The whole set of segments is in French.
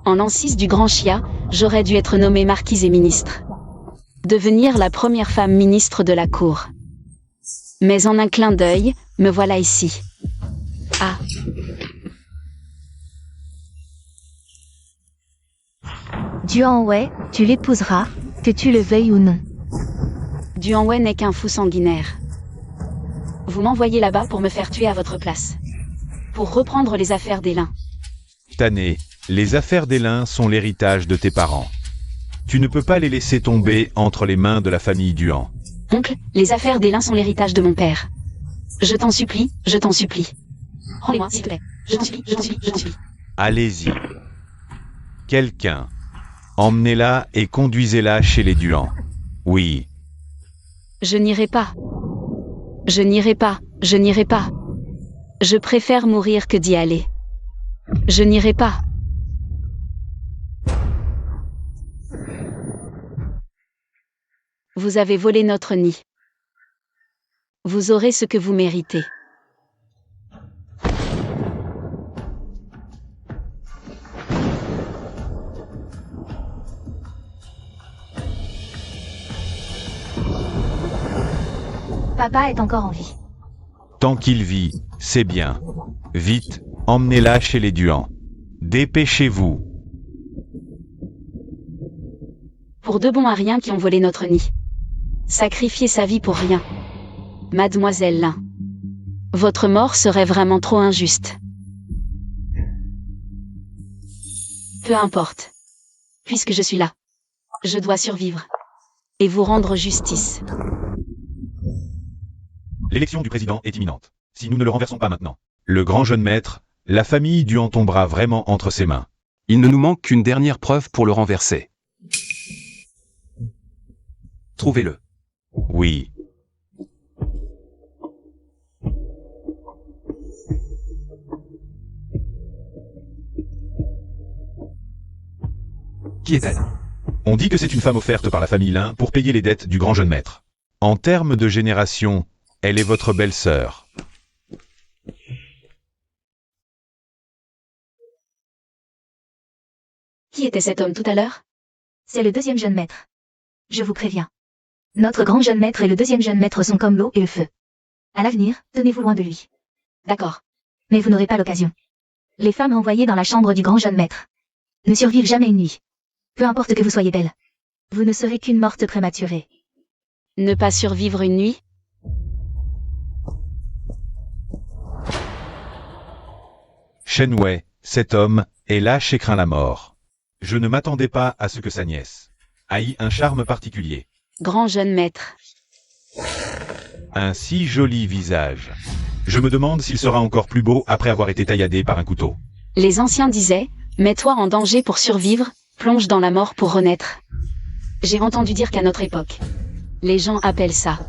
En l'an 6 du Grand Chia, j'aurais dû être nommée marquise et ministre. Devenir la première femme ministre de la cour. Mais en un clin d'œil, me voilà ici. Ah. Duan Wei, tu l'épouseras, que tu le veuilles ou non. Duan Wei n'est qu'un fou sanguinaire. Vous m'envoyez là-bas pour me faire tuer à votre place. Pour reprendre les affaires des lins. Tané, les affaires des lins sont l'héritage de tes parents. Tu ne peux pas les laisser tomber entre les mains de la famille Duan. Oncle, les affaires des lins sont l'héritage de mon père. Je t'en supplie, je t'en supplie. Rendez-moi, s'il te plaît. Je t'en supplie, je t'en supplie, je t'en supplie. Allez-y. Quelqu'un. Emmenez-la et conduisez-la chez les Duan. Oui. Je n'irai pas. Je n'irai pas, je n'irai pas. Je préfère mourir que d'y aller. Je n'irai pas. Vous avez volé notre nid. Vous aurez ce que vous méritez. Papa est encore en vie. Tant qu'il vit, c'est bien. Vite, emmenez-la chez les Duan. Dépêchez-vous. Pour deux bons Ariens qui ont volé notre nid. Sacrifier sa vie pour rien. Mademoiselle Lin. Votre mort serait vraiment trop injuste. Peu importe. Puisque je suis là. Je dois survivre. Et vous rendre justice. L'élection du président est imminente. Si nous ne le renversons pas maintenant, le grand jeune maître, la famille Duan tombera vraiment entre ses mains. Il ne nous manque qu'une dernière preuve pour le renverser. Trouvez-le. Oui. Qui est-elle? On dit que c'est une femme offerte par la famille Lin pour payer les dettes du grand jeune maître. En termes de génération, elle est votre belle-sœur. Qui était cet homme tout à l'heure? C'est le deuxième jeune maître. Je vous préviens. Notre grand jeune maître et le deuxième jeune maître sont comme l'eau et le feu. À l'avenir, tenez-vous loin de lui. D'accord. Mais vous n'aurez pas l'occasion. Les femmes envoyées dans la chambre du grand jeune maître ne survivent jamais une nuit. Peu importe que vous soyez belle. Vous ne serez qu'une morte prématurée. Ne pas survivre une nuit? Shen Wei, cet homme, est lâche et craint la mort. Je ne m'attendais pas à ce que sa nièce ait un charme particulier. Grand jeune maître. Un si joli visage. Je me demande s'il sera encore plus beau après avoir été tailladé par un couteau. Les anciens disaient, mets-toi en danger pour survivre, plonge dans la mort pour renaître. J'ai entendu dire qu'à notre époque, les gens appellent ça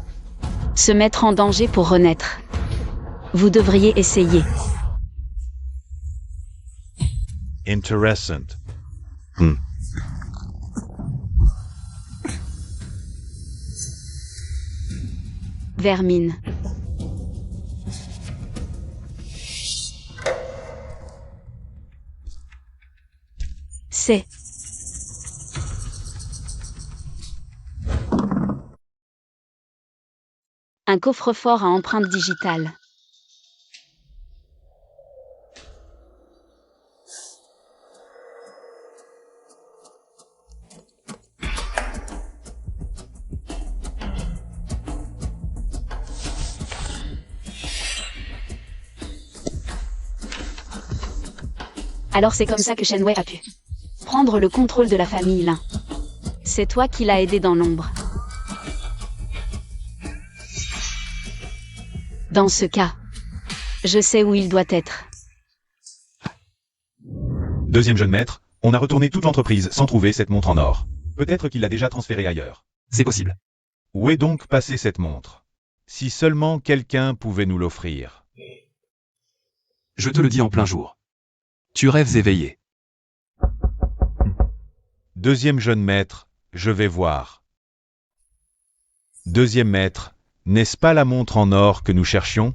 se mettre en danger pour renaître. Vous devriez essayer. Interessant. Vermine. C'est un coffre-fort à empreinte digitale. Alors c'est comme ça que Shen Wei a pu prendre le contrôle de la famille Lin. C'est toi qui l'as aidé dans l'ombre. Dans ce cas, je sais où il doit être. Deuxième jeune maître, on a retourné toute l'entreprise sans trouver cette montre en or. Peut-être qu'il l'a déjà transférée ailleurs. C'est possible. Où est donc passée cette montre? Si seulement quelqu'un pouvait nous l'offrir. Je te le dis en plein jour. Tu rêves éveillé. Deuxième jeune maître, je vais voir. Deuxième maître, n'est-ce pas la montre en or que nous cherchions?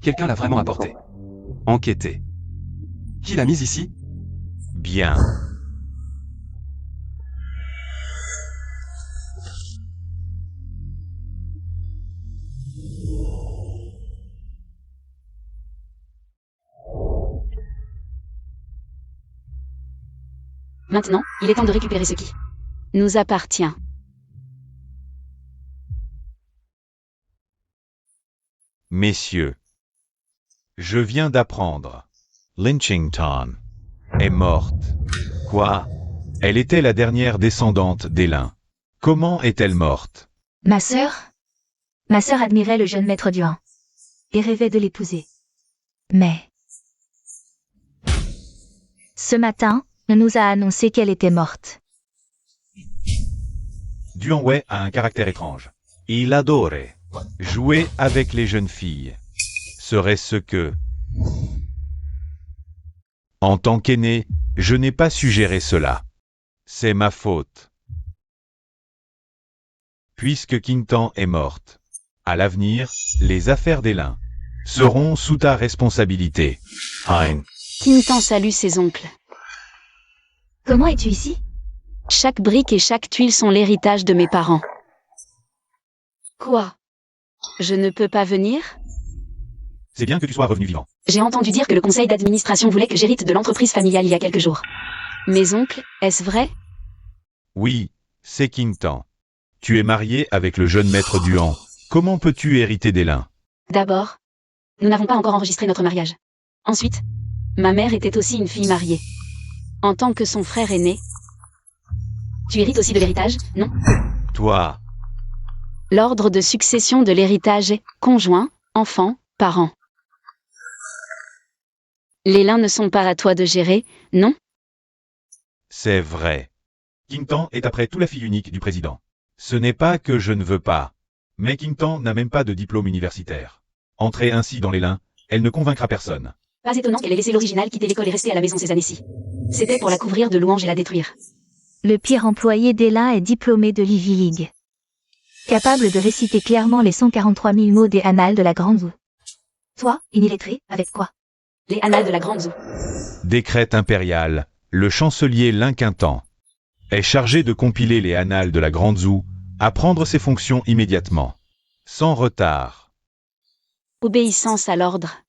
Quelqu'un l'a vraiment apportée. Enquêtez. Qui l'a mise ici? Bien. Maintenant, il est temps de récupérer ce qui nous appartient. Messieurs, je viens d'apprendre. Lynchington est morte. Quoi? Elle était la dernière descendante d'Elin. Comment est-elle morte? Ma sœur admirait le jeune maître Duan et rêvait de l'épouser. Mais ce matin, on nous a annoncé qu'elle était morte. Duanwei a un caractère étrange. Il adorait jouer avec les jeunes filles. Serait-ce que... En tant qu'aîné, je n'ai pas suggéré cela. C'est ma faute. Puisque Quintan est morte. À l'avenir, les affaires d'Elin seront sous ta responsabilité. Hein. Quintan salue ses oncles. Comment es-tu ici? Chaque brique et chaque tuile sont l'héritage de mes parents. Quoi? Je ne peux pas venir? C'est bien que tu sois revenu vivant. J'ai entendu dire que le conseil d'administration voulait que j'hérite de l'entreprise familiale il y a quelques jours. Mes oncles, est-ce vrai? Oui, c'est Quintan. Tu es marié avec le jeune maître Duan. Comment peux-tu hériter d'Elin? D'abord, nous n'avons pas encore enregistré notre mariage. Ensuite, ma mère était aussi une fille mariée. En tant que son frère aîné. Tu hérites aussi de l'héritage, non? Toi, L'ordre de succession de l'héritage est conjoint, enfant, parent. Les lins ne sont pas à toi de gérer, non? c'est vrai. Quintan est après tout la fille unique du président. Ce n'est pas que je ne veux pas. Mais Quintan n'a même pas de diplôme universitaire. Entrer ainsi dans les lins, elle ne convaincra personne. Pas étonnant qu'elle ait laissé l'original quitter l'école et rester à la maison ces années-ci. C'était pour la couvrir de louanges et la détruire. Le pire employé d'Elin est diplômé de l'Ivy League. Capable de réciter clairement les 143 000 mots des annales de la Grande Zoo. Toi, illettré, avec quoi? Les annales de la Grande Zoo. Décret impérial, le chancelier Lin Quintan est chargé de compiler les annales de la Grande Zoo, à prendre ses fonctions immédiatement. Sans retard. Obéissance à l'ordre.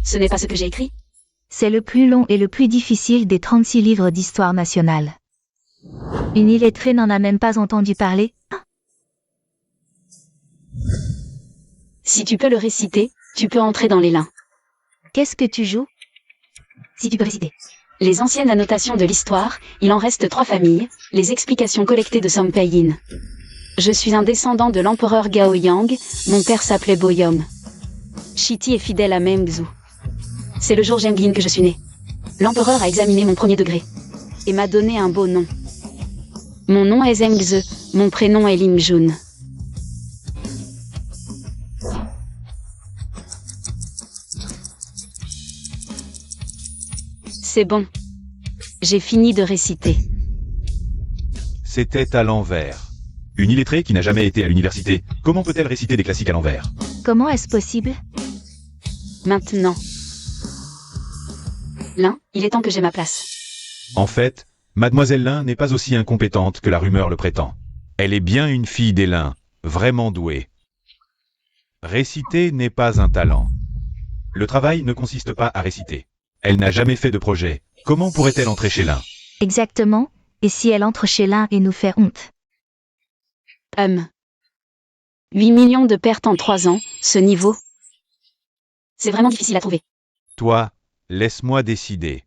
Ce n'est pas ce que j'ai écrit? C'est le plus long et le plus difficile des 36 livres d'histoire nationale. Une illettrée n'en a même pas entendu parler. Si tu peux le réciter, tu peux entrer dans les lins. Qu'est-ce que tu joues? Si tu peux réciter. Les anciennes annotations de l'histoire, il en reste 3 familles, les explications collectées de Som Pei-yin. Je suis un descendant de l'empereur Gao Yang, mon père s'appelait Boyom. Shiti est fidèle à Mengzu. C'est le jour Zhenglin que je suis né. L'empereur a examiné mon premier degré et m'a donné un beau nom. Mon nom est Zhengze, mon prénom est Lim Jun. C'est bon. J'ai fini de réciter. C'était à l'envers. Une illettrée qui n'a jamais été à l'université, comment peut-elle réciter des classiques à l'envers? Comment est-ce possible? Maintenant. Lin, il est temps que j'ai ma place. En fait, Mademoiselle Lin n'est pas aussi incompétente que la rumeur le prétend. Elle est bien une fille des Lin, vraiment douée. Réciter n'est pas un talent. Le travail ne consiste pas à réciter. Elle n'a jamais fait de projet. Comment pourrait-elle entrer chez Lin? Exactement. Et si elle entre chez l'un et nous fait honte? 8 millions de pertes en 3 ans, ce niveau. C'est vraiment difficile à trouver. Toi, laisse-moi décider.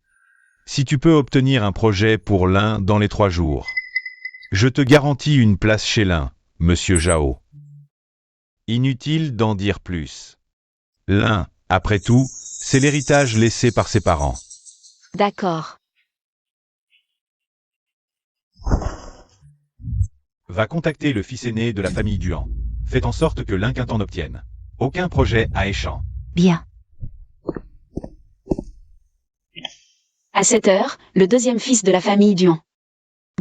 Si tu peux obtenir un projet pour l'un dans les 3 jours, je te garantis une place chez l'un, Monsieur Zhao. Inutile d'en dire plus. L'un, après tout, c'est l'héritage laissé par ses parents. D'accord. Va contacter le fils aîné de la famille Duan. Faites en sorte que Lin Quintan obtienne aucun projet à échange. Bien. À 7 heures, le deuxième fils de la famille Duan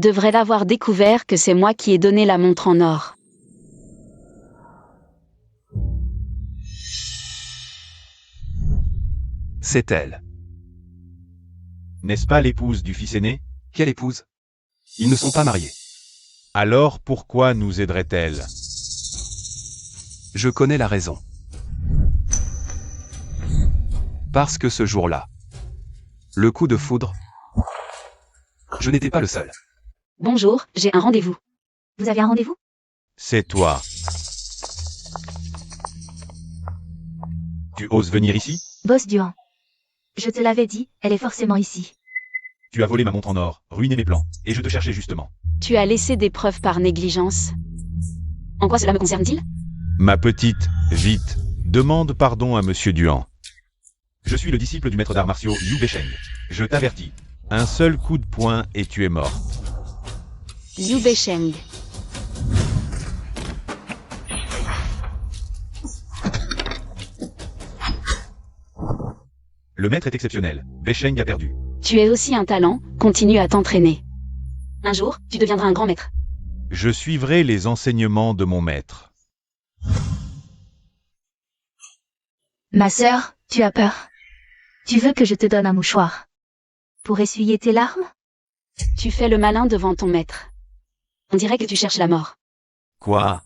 devrait l'avoir découvert que c'est moi qui ai donné la montre en or. C'est elle. N'est-ce pas l'épouse du fils aîné? Quelle épouse? Ils ne sont pas mariés. Alors pourquoi nous aiderait-elle? Je connais la raison. Parce que ce jour-là, le coup de foudre, je n'étais pas le seul. Bonjour, j'ai un rendez-vous. Vous avez un rendez-vous? C'est toi. Tu oses venir ici? Boss Duan. Je te l'avais dit, elle est forcément ici. Tu as volé ma montre en or, ruiné mes plans, et je te cherchais justement. Tu as laissé des preuves par négligence. En quoi cela me concerne-t-il? Ma petite, vite, demande pardon à Monsieur Duan. Je suis le disciple du maître d'arts martiaux Liu Besheng. Je t'avertis, un seul coup de poing et tu es mort. Liu Besheng. Le maître est exceptionnel, Besheng a perdu. Tu es aussi un talent, continue à t'entraîner. Un jour, tu deviendras un grand maître. Je suivrai les enseignements de mon maître. Ma sœur, tu as peur. Tu veux que je te donne un mouchoir pour essuyer tes larmes? Tu fais le malin devant ton maître. On dirait que tu cherches la mort. Quoi?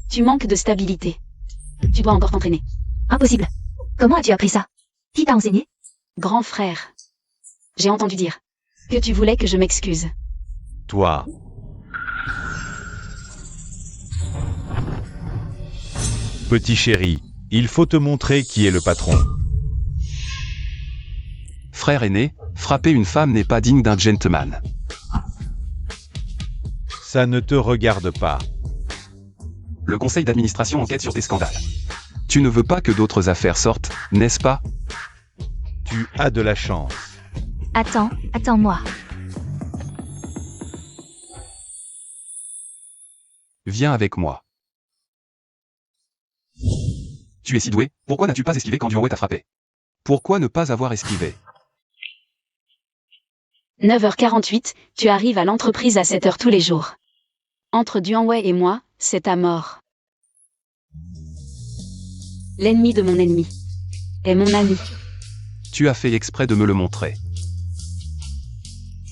Tu manques de stabilité. Tu dois encore t'entraîner. Impossible. Comment as-tu appris ça? Qui t'a enseigné? Grand frère. J'ai entendu dire que tu voulais que je m'excuse. Toi. Petit chéri, il faut te montrer qui est le patron. Frère aîné, frapper une femme n'est pas digne d'un gentleman. Ça ne te regarde pas. Le conseil d'administration enquête sur tes scandales. Tu ne veux pas que d'autres affaires sortent, n'est-ce pas? Tu as de la chance. Attends-moi. Viens avec moi. Tu es si doué, pourquoi n'as-tu pas esquivé quand Duan Wei t'a frappé? Pourquoi ne pas avoir esquivé? 9h48, tu arrives à l'entreprise à 7h tous les jours. Entre Duan Wei et moi, c'est à mort. L'ennemi de mon ennemi est mon ami. Tu as fait exprès de me le montrer.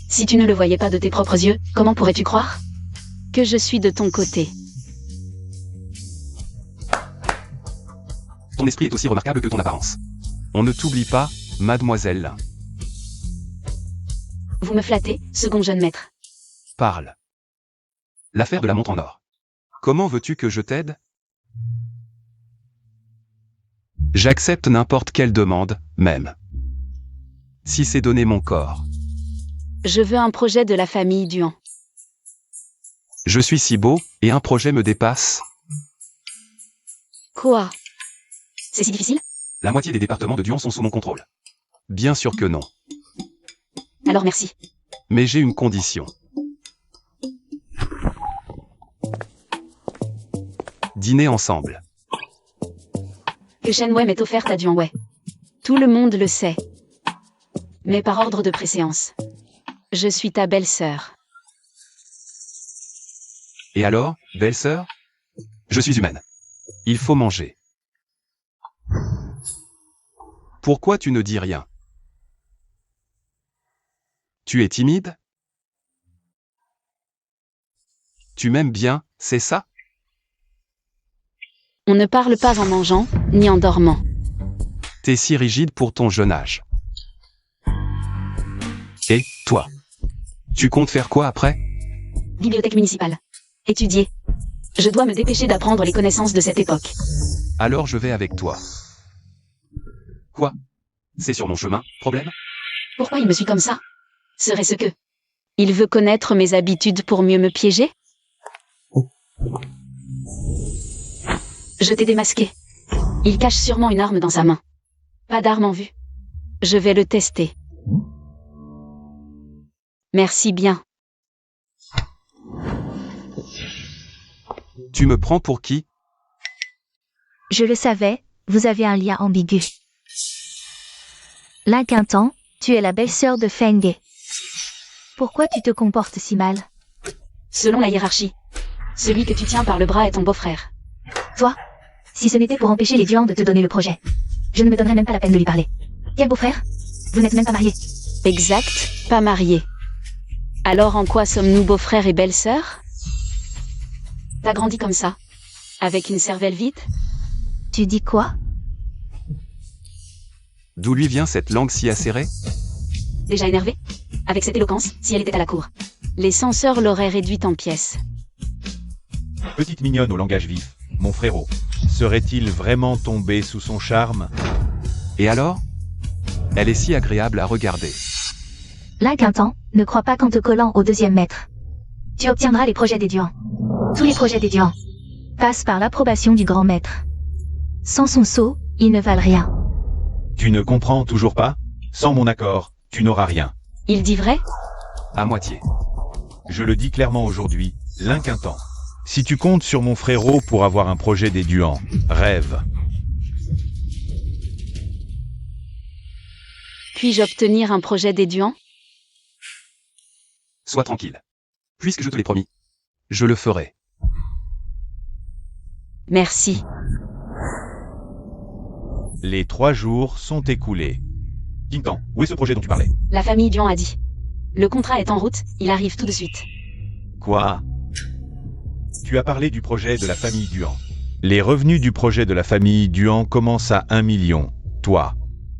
Si tu ne le voyais pas de tes propres yeux, comment pourrais-tu croire que je suis de ton côté? Ton esprit est aussi remarquable que ton apparence. On ne t'oublie pas, mademoiselle. Vous me flattez, second jeune maître. Parle. L'affaire de la montre en or. Comment veux-tu que je t'aide? J'accepte n'importe quelle demande, même si c'est donner mon corps. Je veux un projet de la famille Duan. Je suis si beau, et un projet me dépasse. Quoi? C'est si difficile? La moitié des départements de Duan sont sous mon contrôle. Bien sûr que non. Alors merci. Mais j'ai une condition. Dîner ensemble. Que Shen Wei m'est offerte à Duan Wei. Tout le monde le sait. Mais par ordre de préséance. Je suis ta belle-sœur. Et alors, belle-sœur? Je suis humaine. Il faut manger. Pourquoi tu ne dis rien? Tu es timide? Tu m'aimes bien, c'est ça? On ne parle pas en mangeant, ni en dormant. T'es si rigide pour ton jeune âge. Et, toi? Tu comptes faire quoi après? Bibliothèque municipale. Étudier. Je dois me dépêcher d'apprendre les connaissances de cette époque. Alors je vais avec toi. Quoi? C'est sur mon chemin, problème? Pourquoi il me suit comme ça? Serait-ce que il veut connaître mes habitudes pour mieux me piéger? Je t'ai démasqué. Il cache sûrement une arme dans sa main. Pas d'arme en vue. Je vais le tester. Merci bien. Tu me prends pour qui? Je le savais, vous avez un lien ambigu. L'Inquintant, tu es la belle-sœur de Feng Ge. Pourquoi tu te comportes si mal? Selon la hiérarchie, celui que tu tiens par le bras est ton beau-frère. Toi, Si ce n'était pour empêcher les Duan de te donner le projet, je ne me donnerais même pas la peine de lui parler. Quel beau-frère? Vous n'êtes même pas mariés. Exact, pas mariés. Alors en quoi sommes-nous beaux-frères et belles-sœurs? T'as grandi comme ça? Avec une cervelle vide? Tu dis quoi? D'où lui vient cette langue si acérée? Déjà énervée? Avec cette éloquence, si elle était à la cour. Les censeurs l'auraient réduite en pièces. Petite mignonne au langage vif, mon frérot. Serait-il vraiment tombé sous son charme? Et alors? Elle est si agréable à regarder. Là qu'un temps, ne crois pas qu'en te collant au deuxième maître, tu obtiendras les projets des Duan. Tous les projets des Duan passent par l'approbation du grand maître. Sans son sceau, ils ne valent rien. Tu ne comprends toujours pas? Sans mon accord, tu n'auras rien. Il dit vrai? À moitié. Je le dis clairement aujourd'hui, l'inquintant. Si tu comptes sur mon frérot pour avoir un projet des Duan, rêve. Puis-je obtenir un projet des Duan? Sois tranquille. Puisque je te l'ai promis, je le ferai. Merci. Les 3 jours sont écoulés. Kintan, où est ce projet dont tu parlais? La famille Duan a dit. Le contrat est en route, il arrive tout de suite. Quoi? Tu as parlé du projet de la famille Duan. Les revenus du projet de la famille Duan commencent à 1 million. Toi,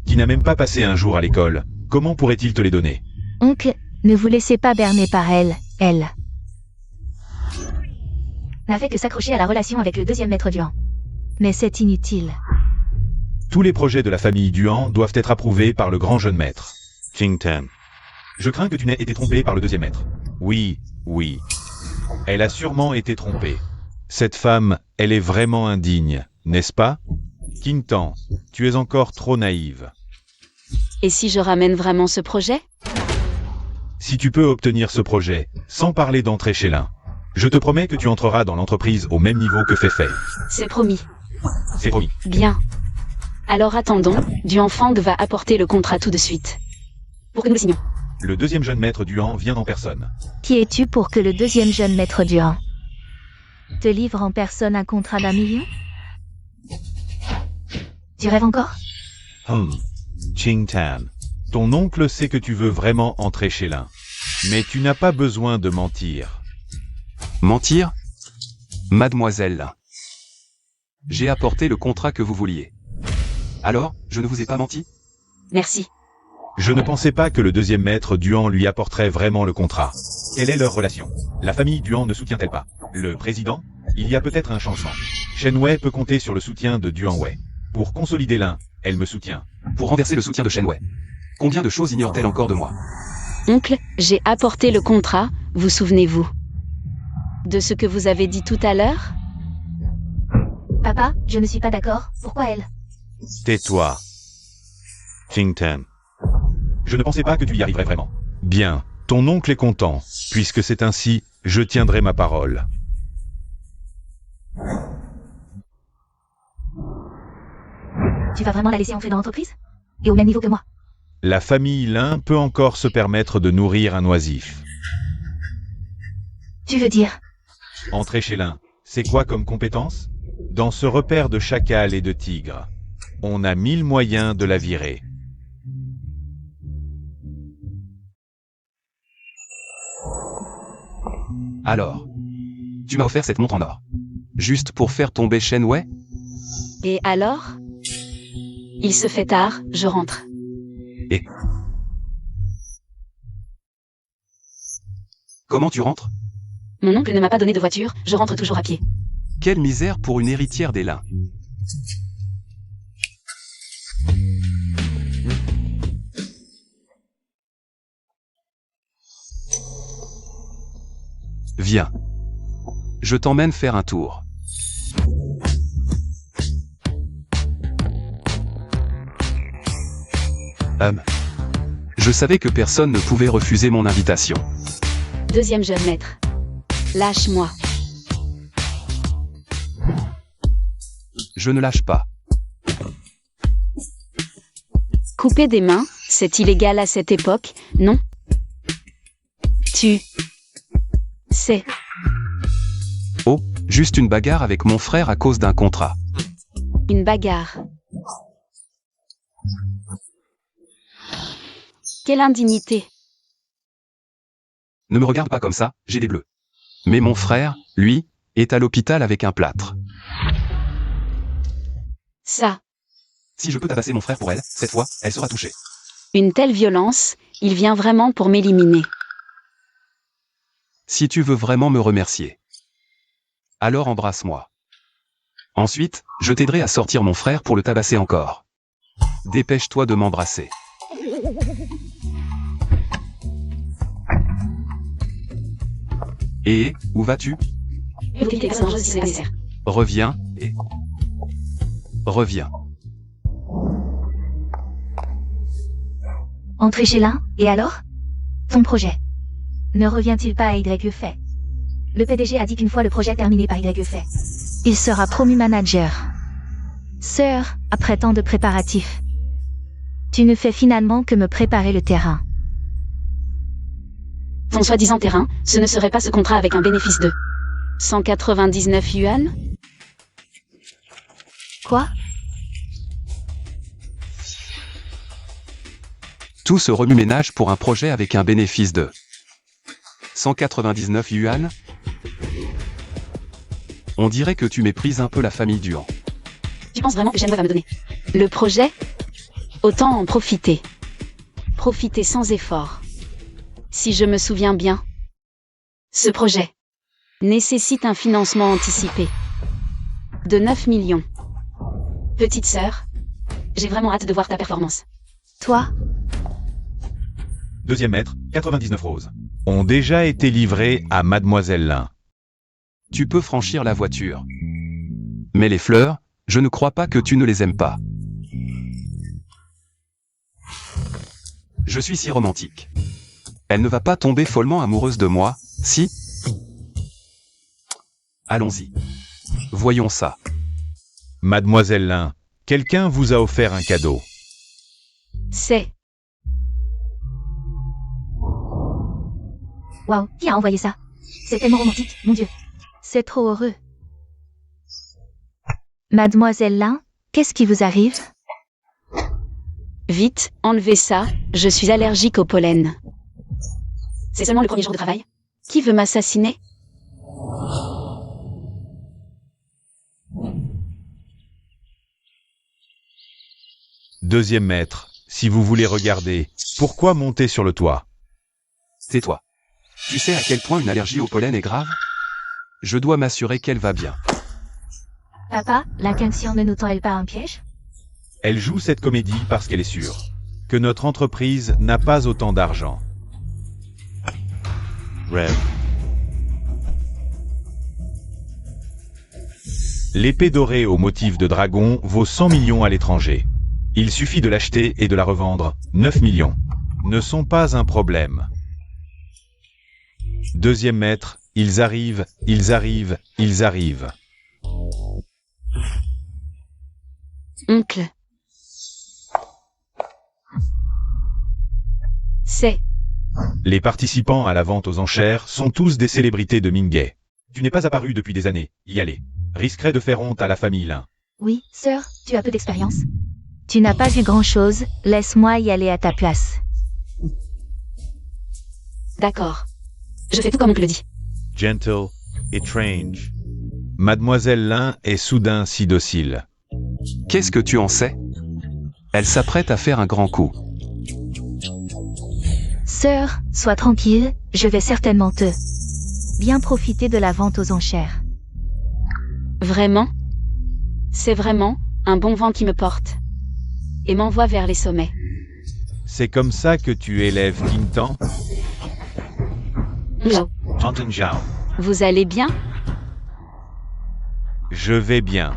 qui n'as même pas passé un jour à l'école, comment pourrait-il te les donner? Oncle, ne vous laissez pas berner par elle. Elle n'a fait que s'accrocher à la relation avec le deuxième maître Duan. Mais c'est inutile. Tous les projets de la famille Duan doivent être approuvés par le grand jeune maître. Qingtan. Je crains que tu n'aies été trompé par le deuxième maître. Oui, oui. Elle a sûrement été trompée. Cette femme, elle est vraiment indigne, n'est-ce pas? Qingtan, tu es encore trop naïve. Et si je ramène vraiment ce projet? Si tu peux obtenir ce projet, sans parler d'entrer chez l'un, je te promets que tu entreras dans l'entreprise au même niveau que Feifei. C'est promis. C'est promis. Bien. Alors attendons, Duan Fang va apporter le contrat tout de suite. Pour que nous le signions. Le deuxième jeune maître Duan vient en personne. Qui es-tu pour que le deuxième jeune maître Duan te livre en personne un contrat d'1 million? Tu rêves encore? Qingtan, ton oncle sait que tu veux vraiment entrer chez l'un. Mais tu n'as pas besoin de mentir. Mentir? Mademoiselle. J'ai apporté le contrat que vous vouliez. Alors, je ne vous ai pas menti? Merci. Je ne pensais pas que le deuxième maître Duan lui apporterait vraiment le contrat. Quelle est leur relation? La famille Duan ne soutient-elle pas le président? Il y a peut-être un changement. Shen Wei peut compter sur le soutien de Duan Wei. Pour consolider l'un, elle me soutient. Pour renverser le soutien de Shen Wei. Combien de choses ignore-t-elle encore de moi? Oncle, j'ai apporté le contrat, vous souvenez-vous de ce que vous avez dit tout à l'heure? Papa, je ne suis pas d'accord. Pourquoi elle? Tais-toi. Qingtan. Je ne pensais pas que tu y arriverais vraiment. Bien, ton oncle est content. Puisque c'est ainsi, je tiendrai ma parole. Tu vas vraiment la laisser entrer dans l'entreprise? Et au même niveau que moi? La famille Lin peut encore se permettre de nourrir un oisif. Tu veux dire? Entrer chez l'un, c'est quoi comme compétence? Dans ce repère de chacal et de tigre, on a 1000 moyens de la virer. Alors, tu m'as offert cette montre en or. Juste pour faire tomber Shen Wei? Et alors? Il se fait tard, je rentre. Et comment tu rentres? Mon oncle ne m'a pas donné de voiture, je rentre toujours à pied. Quelle misère pour une héritière des Lin. Viens. Je t'emmène faire un tour. Je savais que personne ne pouvait refuser mon invitation. Deuxième jeune maître. Lâche-moi. Je ne lâche pas. Couper des mains, c'est illégal à cette époque, non? Tu sais. Oh, juste une bagarre avec mon frère à cause d'un contrat. Une bagarre. Quelle indignité. Ne me regarde pas comme ça, j'ai des bleus. Mais mon frère, lui, est à l'hôpital avec un plâtre. Ça. Si je peux tabasser mon frère pour elle, cette fois, elle sera touchée. Une telle violence, il vient vraiment pour m'éliminer. Si tu veux vraiment me remercier, alors embrasse-moi. Ensuite, je t'aiderai à sortir mon frère pour le tabasser encore. Dépêche-toi de m'embrasser. Et, où vas-tu? Reviens, et... Reviens. Entrer chez l'un, et alors? Ton projet. Ne revient-il pas à YFA? Le PDG a dit qu'une fois le projet terminé par YFA, il sera promu manager. Sœur, après tant de préparatifs, tu ne fais finalement que me préparer le terrain. Ton soi-disant terrain, ce ne serait pas ce contrat avec un bénéfice de 199 yuan? Quoi? Tout ce remue-ménage pour un projet avec un bénéfice de 199 yuan? On dirait que tu méprises un peu la famille Duan. Tu penses vraiment que Shenhua va me donner le projet? Autant en profiter. Profiter sans effort. Si je me souviens bien, ce projet nécessite un financement anticipé de 9 millions. Petite sœur, j'ai vraiment hâte de voir ta performance. Toi? Deuxième maître, 99 roses. Ont déjà été livrés à Mademoiselle Lin. Tu peux franchir la voiture. Mais les fleurs, je ne crois pas que tu ne les aimes pas. Je suis si romantique. Elle ne va pas tomber follement amoureuse de moi, si? Allons-y. Voyons ça. Mademoiselle Lin, quelqu'un vous a offert un cadeau. C'est Waouh, qui a envoyé ça? C'est tellement romantique, mon Dieu. C'est trop heureux. Mademoiselle Lin, qu'est-ce qui vous arrive? vite, enlevez ça, je suis allergique au pollen. C'est seulement le premier jour de travail. Qui veut m'assassiner? Deuxième maître, si vous voulez regarder, pourquoi monter sur le toit? Tais-toi. Tu sais à quel point une allergie au pollen est grave? Je dois m'assurer qu'elle va bien. Papa, l'inquisition ne nous tend-elle pas un piège? Elle joue cette comédie parce qu'elle est sûre que notre entreprise n'a pas autant d'argent. Rev. L'épée dorée au motif de dragon vaut 100 millions à l'étranger. Il suffit de l'acheter et de la revendre. 9 millions. Ne sont pas un problème. Deuxième maître, ils arrivent, ils arrivent, ils arrivent. Oncle. C'est Les participants à la vente aux enchères sont tous des célébrités de Mingay. Tu n'es pas apparu depuis des années. Y aller risquerait de faire honte à la famille Lin. Oui, sœur, tu as peu d'expérience. Tu n'as pas vu grand-chose, laisse-moi y aller à ta place. d'accord. Je fais tout comme oncle le dit. Gentle et strange. Mademoiselle Lin est soudain si docile. Qu'est-ce que tu en sais? Elle s'apprête à faire un grand coup. Sœur, sois tranquille, je vais certainement te bien profiter de la vente aux enchères. Vraiment? C'est vraiment un bon vent qui me porte et m'envoie vers les sommets. C'est comme ça que tu élèves Qingtan? Zhao, Tantan Zhao. vous allez bien? Je vais bien.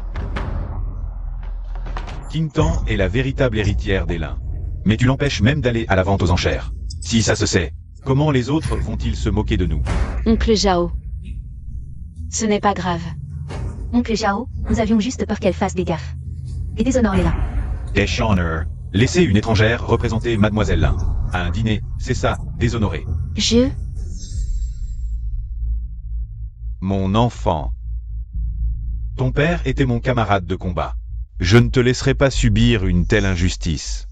Qingtan est la véritable héritière des Lin. Mais tu l'empêches même d'aller à la vente aux enchères. Si ça se sait, comment les autres vont-ils se moquer de nous? Oncle Zhao. Ce n'est pas grave. Oncle Zhao, nous avions juste peur qu'elle fasse des gaffes. Et déshonore les Lin. Dishonor. Laisser une étrangère représenter Mademoiselle Lin. À un dîner, c'est ça, déshonorer. Mon enfant. Ton père était mon camarade de combat. Je ne te laisserai pas subir une telle injustice.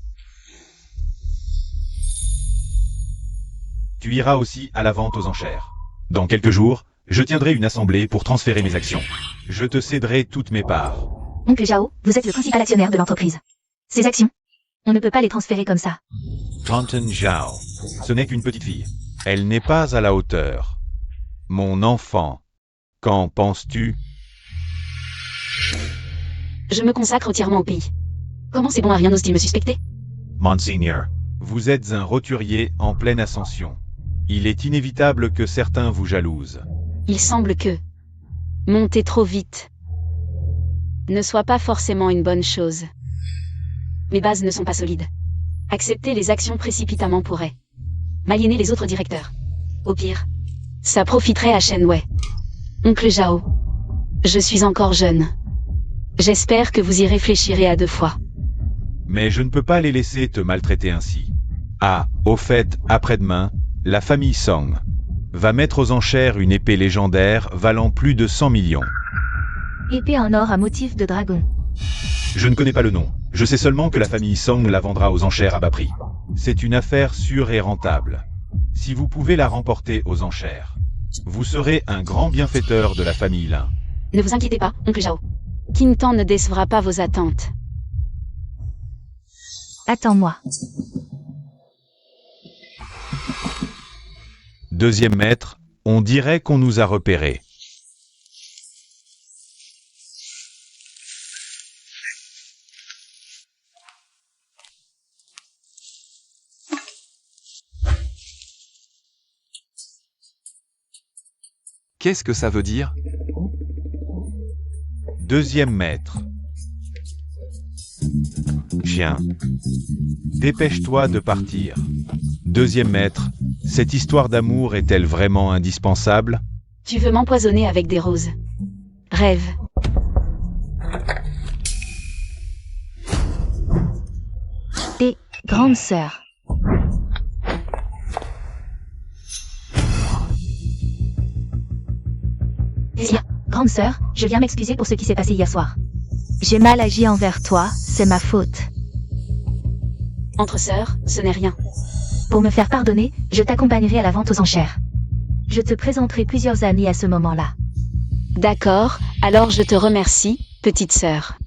Tu iras aussi à la vente aux enchères. Dans quelques jours, je tiendrai une assemblée pour transférer mes actions. Je te céderai toutes mes parts. Oncle Zhao, vous êtes le principal actionnaire de l'entreprise. Ces actions, on ne peut pas les transférer comme ça. Tonton Zhao, ce n'est qu'une petite fille. Elle n'est pas à la hauteur. Mon enfant, qu'en penses-tu? Je me consacre entièrement au pays. Comment c'est bon à rien n'ose-t-il me suspecter? Monseigneur, vous êtes un roturier en pleine ascension. Il est inévitable que certains vous jalousent. Il semble que monter trop vite ne soit pas forcément une bonne chose. Mes bases ne sont pas solides. Accepter les actions précipitamment pourrait m'aliéner les autres directeurs. Au pire, ça profiterait à Shenwei. Oncle Zhao, je suis encore jeune. J'espère que vous y réfléchirez à 2 fois. Mais je ne peux pas les laisser te maltraiter ainsi. Ah, au fait, après-demain, la famille Song va mettre aux enchères une épée légendaire valant plus de 100 millions. Épée en or à motif de dragon. Je ne connais pas le nom. Je sais seulement que la famille Song la vendra aux enchères à bas prix. C'est une affaire sûre et rentable. Si vous pouvez la remporter aux enchères, vous serez un grand bienfaiteur de la famille Lin. Ne vous inquiétez pas, Oncle Zhao. Qingtan ne décevra pas vos attentes. Attends-moi. Deuxième maître, on dirait qu'on nous a repérés. Qu'est-ce que ça veut dire? Deuxième maître. Chien. Dépêche-toi de partir. Deuxième maître, cette histoire d'amour est-elle vraiment indispensable? Tu veux m'empoisonner avec des roses. Rêve. Et grande sœur. Sia, grande sœur, je viens m'excuser pour ce qui s'est passé hier soir. J'ai mal agi envers toi, c'est ma faute. Entre sœurs, ce n'est rien. Pour me faire pardonner, je t'accompagnerai à la vente aux enchères. Je te présenterai plusieurs amis à ce moment-là. D'accord, alors je te remercie, petite sœur.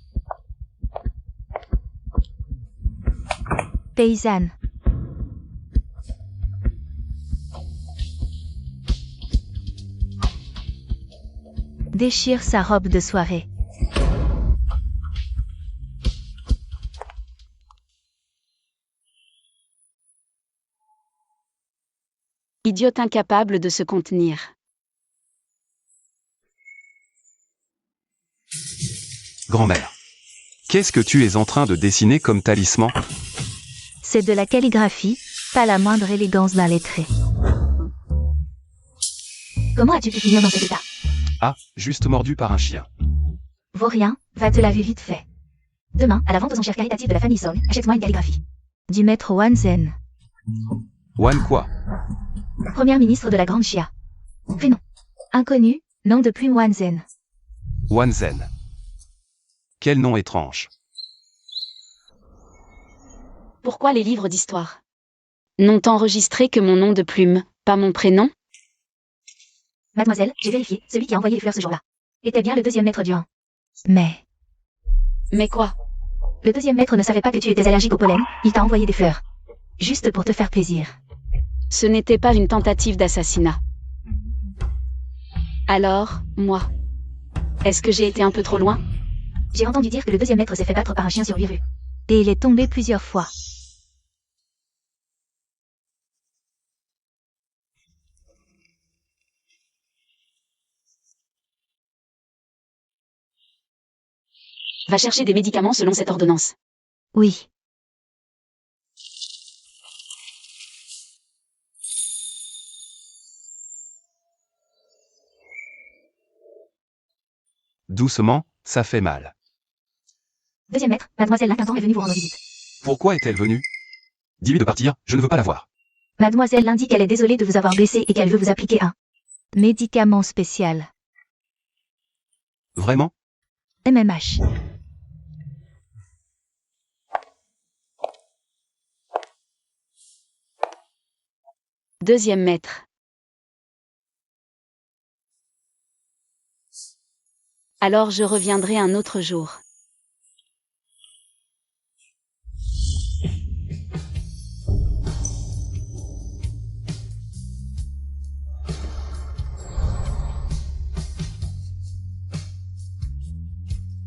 Paysanne. Déchire sa robe de soirée. Idiote incapable de se contenir. Grand-mère. Qu'est-ce que tu es en train de dessiner comme talisman? C'est de la calligraphie, pas la moindre élégance d'un lettré. Comment as-tu pu finir dans cet état? Ah, juste mordu par un chien. Vaut rien, va te laver vite fait. Demain, à la vente aux enchères caritatives de la famille Song, achète-moi une calligraphie. Du maître Wan Zhen, Wan quoi? premier ministre de la Grande Chia. Prénom. Inconnu, nom de plume Wan Zhen. Wan Zhen. Quel nom étrange. Pourquoi les livres d'histoire n'ont enregistré que mon nom de plume, pas mon prénom? Mademoiselle, j'ai vérifié, celui qui a envoyé les fleurs ce jour-là était bien le deuxième maître Duan. Mais Mais quoi? le deuxième maître ne savait pas que tu étais allergique au pollen, il t'a envoyé des fleurs. Juste pour te faire plaisir. Ce n'était pas une tentative d'assassinat. Alors, moi, est-ce que j'ai été un peu trop loin? J'ai entendu dire que le deuxième maître s'est fait battre par un chien survécu. Et il est tombé plusieurs fois. Va chercher des médicaments selon cette ordonnance. Oui. Doucement, ça fait mal. Deuxième maître, mademoiselle Linquinton est venue vous rendre visite. Pourquoi est-elle venue? Dis-lui de partir, je ne veux pas la voir. Mademoiselle l'indique qu'elle est désolée de vous avoir blessé et qu'elle veut vous appliquer un médicament spécial. Vraiment? MMH. Deuxième maître. Alors je reviendrai un autre jour.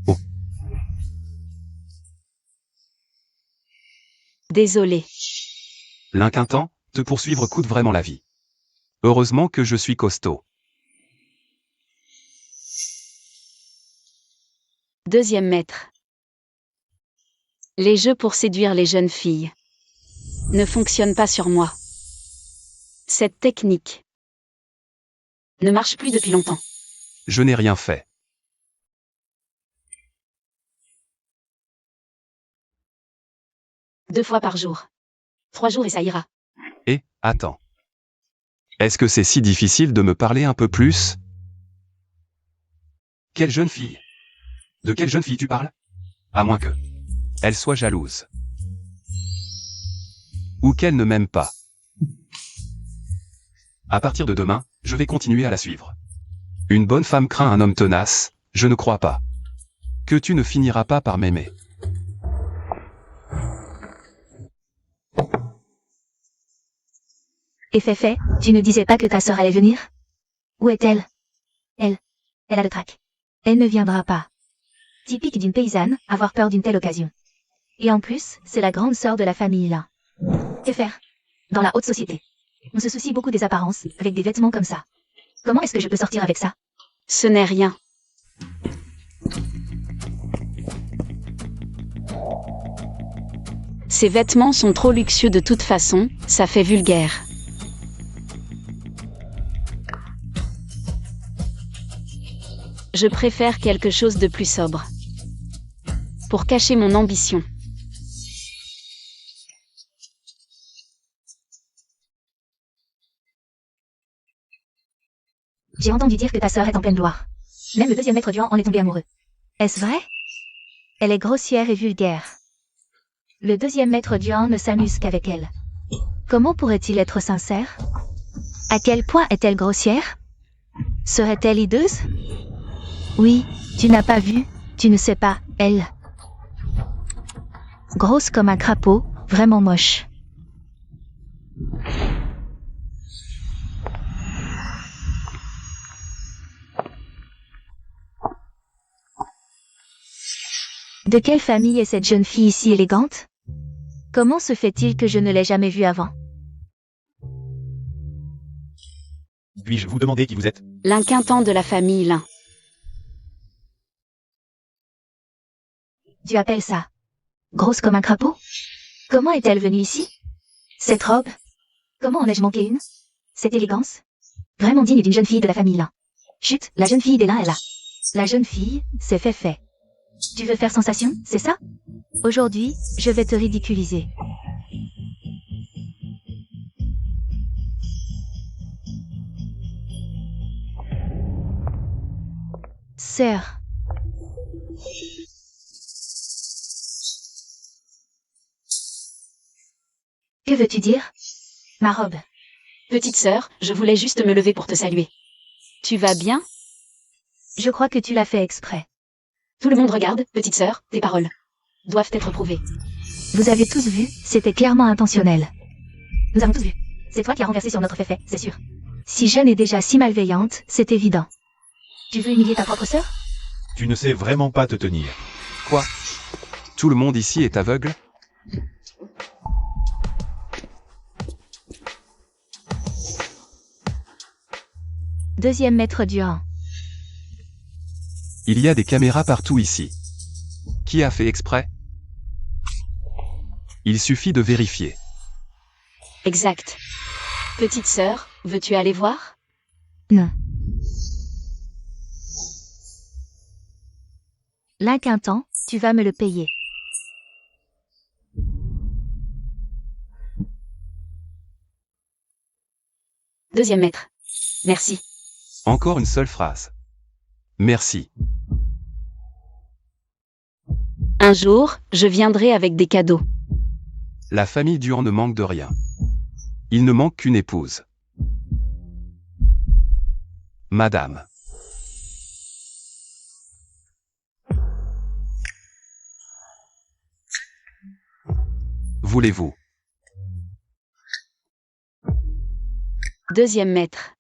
Oh. Désolé. L'inquintant, te poursuivre coûte vraiment la vie. Heureusement que je suis costaud. Deuxième maître. Les jeux pour séduire les jeunes filles ne fonctionnent pas sur moi. Cette technique ne marche plus depuis longtemps. Je n'ai rien fait. Deux fois par jour. 3 jours et ça ira. Et, attends. Est-ce que c'est si difficile de me parler un peu plus? Quelle jeune fille? De quelle jeune fille tu parles? À moins que elle soit jalouse. Ou qu'elle ne m'aime pas. À partir de demain, je vais continuer à la suivre. Une bonne femme craint un homme tenace, je ne crois pas. Que tu ne finiras pas par m'aimer. Et Féfé, tu ne disais pas que ta sœur allait venir? Où est-elle? Elle a le trac. Elle ne viendra pas. Typique d'une paysanne, avoir peur d'une telle occasion. Et en plus, c'est la grande sœur de la famille là. Que faire? Dans la haute société. On se soucie beaucoup des apparences, avec des vêtements comme ça. Comment est-ce que je peux sortir avec ça? Ce n'est rien. Ces vêtements sont trop luxueux de toute façon, ça fait vulgaire. Je préfère quelque chose de plus sobre. Pour cacher mon ambition. J'ai entendu dire que ta sœur est en pleine gloire. Même le deuxième maître Duan en est tombé amoureux. Est-ce vrai? Elle est grossière et vulgaire. Le deuxième maître Duan ne s'amuse qu'avec elle. Comment pourrait-il être sincère? À quel point est-elle grossière? Serait-elle hideuse? Oui, tu n'as pas vu, tu ne sais pas, elle. Grosse comme un crapaud, vraiment moche. De quelle famille est cette jeune fille si élégante? Comment se fait-il que je ne l'ai jamais vue avant? Puis-je vous demander qui vous êtes? L'inquintant de la famille Lin. Tu appelles ça grosse comme un crapaud? Comment est-elle venue ici? Cette robe? Comment en ai-je manqué une? Cette élégance? Vraiment digne d'une jeune fille de la famille Lin. Chut, la jeune fille des Lin est là. La jeune fille, c'est Féfé. Tu veux faire sensation, c'est ça? Aujourd'hui, je vais te ridiculiser. Sœur. Que veux-tu dire? Ma robe. Petite sœur, je voulais juste me lever pour te saluer. Tu vas bien? Je crois que tu l'as fait exprès. Tout le monde regarde, petite sœur, tes paroles doivent être prouvées. Vous avez tous vu, c'était clairement intentionnel. Nous avons tous vu. C'est toi qui as renversé sur notre Féfé, c'est sûr. Si jeune et déjà si malveillante, c'est évident. Tu veux humilier ta propre sœur? Tu ne sais vraiment pas te tenir. Quoi? Tout le monde ici est aveugle? Deuxième maître Duan. Il y a des caméras partout ici. Qui a fait exprès? Il suffit de vérifier. Exact. Petite sœur, veux-tu aller voir? Non. L'inquintant, tu vas me le payer. Deuxième maître. Merci. Encore une seule phrase. Merci. Un jour, je viendrai avec des cadeaux. La famille Duan ne manque de rien. Il ne manque qu'une épouse. Madame. Voulez-vous? Deuxième maître.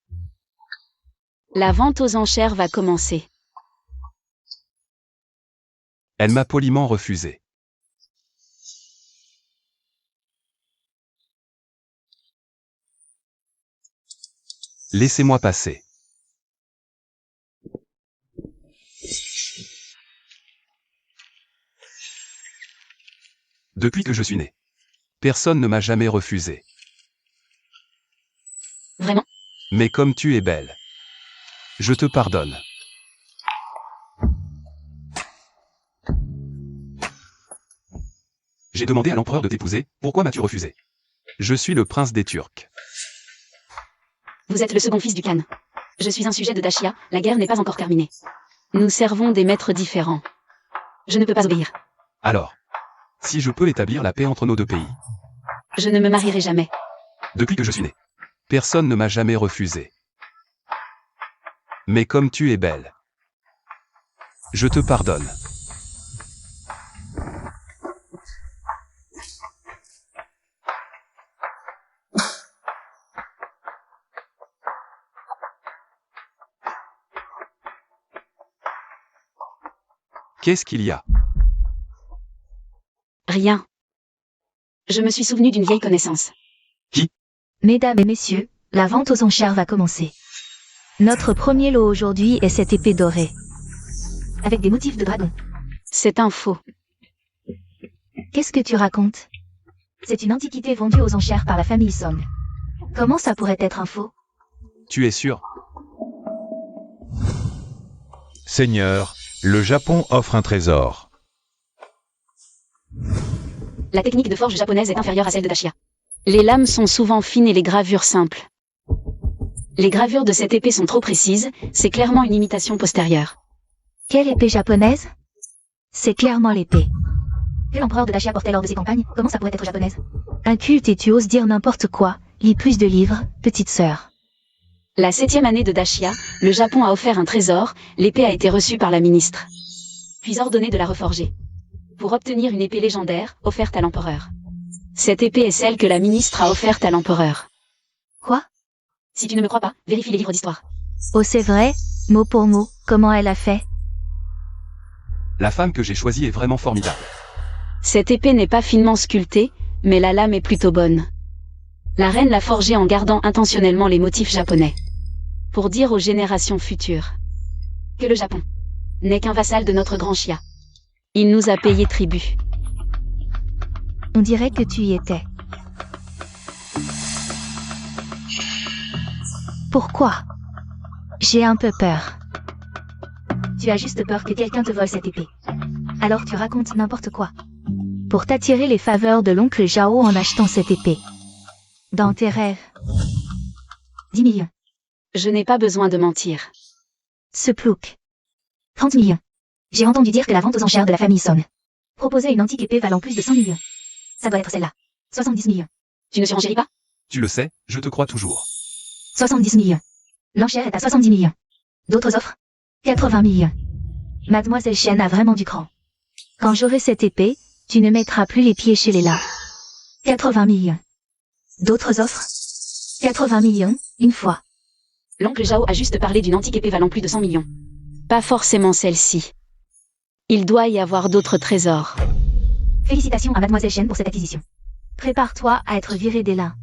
La vente aux enchères va commencer. Elle m'a poliment refusé. Laissez-moi passer. Depuis que je suis né, personne ne m'a jamais refusé. Vraiment? Mais comme tu es belle, je te pardonne. J'ai demandé à l'empereur de t'épouser, pourquoi m'as-tu refusé? Je suis le prince des Turcs. Vous êtes le second fils du Khan. Je suis un sujet de Dachia, la guerre n'est pas encore terminée. Nous servons des maîtres différents. Je ne peux pas obéir. Alors, si je peux établir la paix entre nos deux pays. Je ne me marierai jamais. Depuis que je suis né, personne ne m'a jamais refusé. Mais comme tu es belle, je te pardonne. Qu'est-ce qu'il y a? Rien. Je me suis souvenu d'une vieille connaissance. Mesdames et messieurs, la vente aux enchères va commencer. Notre premier lot aujourd'hui est cette épée dorée. Avec des motifs de dragon. C'est un faux. Qu'est-ce que tu racontes? C'est une antiquité vendue aux enchères par la famille Song. Comment ça pourrait être un faux? Tu es sûr? Seigneur, le Japon offre un trésor. La technique de forge japonaise est inférieure à celle de Dachia. Les lames sont souvent fines et les gravures simples. Les gravures de cette épée sont trop précises, c'est clairement une imitation postérieure. Quelle épée japonaise? C'est clairement l'épée. Que l'empereur de Dachia portait lors de ses campagnes, comment ça pourrait être japonaise? Inculte et tu oses dire n'importe quoi, lis plus de livres, petite sœur. La 7e année de Dachia, le Japon a offert un trésor, l'épée a été reçue par la ministre. Puis ordonné de la reforger. Pour obtenir une épée légendaire, offerte à l'empereur. Cette épée est celle que la ministre a offerte à l'empereur. Quoi? Si tu ne me crois pas, vérifie les livres d'histoire. Oh c'est vrai, mot pour mot, comment elle a fait? La femme que j'ai choisie est vraiment formidable. Cette épée n'est pas finement sculptée, mais la lame est plutôt bonne. La reine l'a forgée en gardant intentionnellement les motifs japonais. Pour dire aux générations futures que le Japon n'est qu'un vassal de notre grand Chia. Il nous a payé tribut. On dirait que tu y étais. Pourquoi? J'ai un peu peur. Tu as juste peur que quelqu'un te vole cette épée. Alors tu racontes n'importe quoi. Pour t'attirer les faveurs de l'oncle Zhao en achetant cette épée. Dans tes rêves. 10 millions. Je n'ai pas besoin de mentir. Ce plouc. 30 millions. J'ai entendu dire que la vente aux enchères de la famille Song proposait une antique épée valant plus de 100 millions. Ça doit être celle-là. 70 millions. Tu ne surenchéris pas? Tu le sais, je te crois toujours. 70 millions. L'enchère est à 70 millions. D'autres offres? 80 millions. Mademoiselle Chen a vraiment du cran. Quand j'aurai cette épée, tu ne mettras plus les pieds chez les lats. 80 millions. D'autres offres? 80 millions, une fois. L'oncle Zhao a juste parlé d'une antique épée valant plus de 100 millions. Pas forcément celle-ci. Il doit y avoir d'autres trésors. Félicitations à Mademoiselle Chen pour cette acquisition. Prépare-toi à être viré des lins.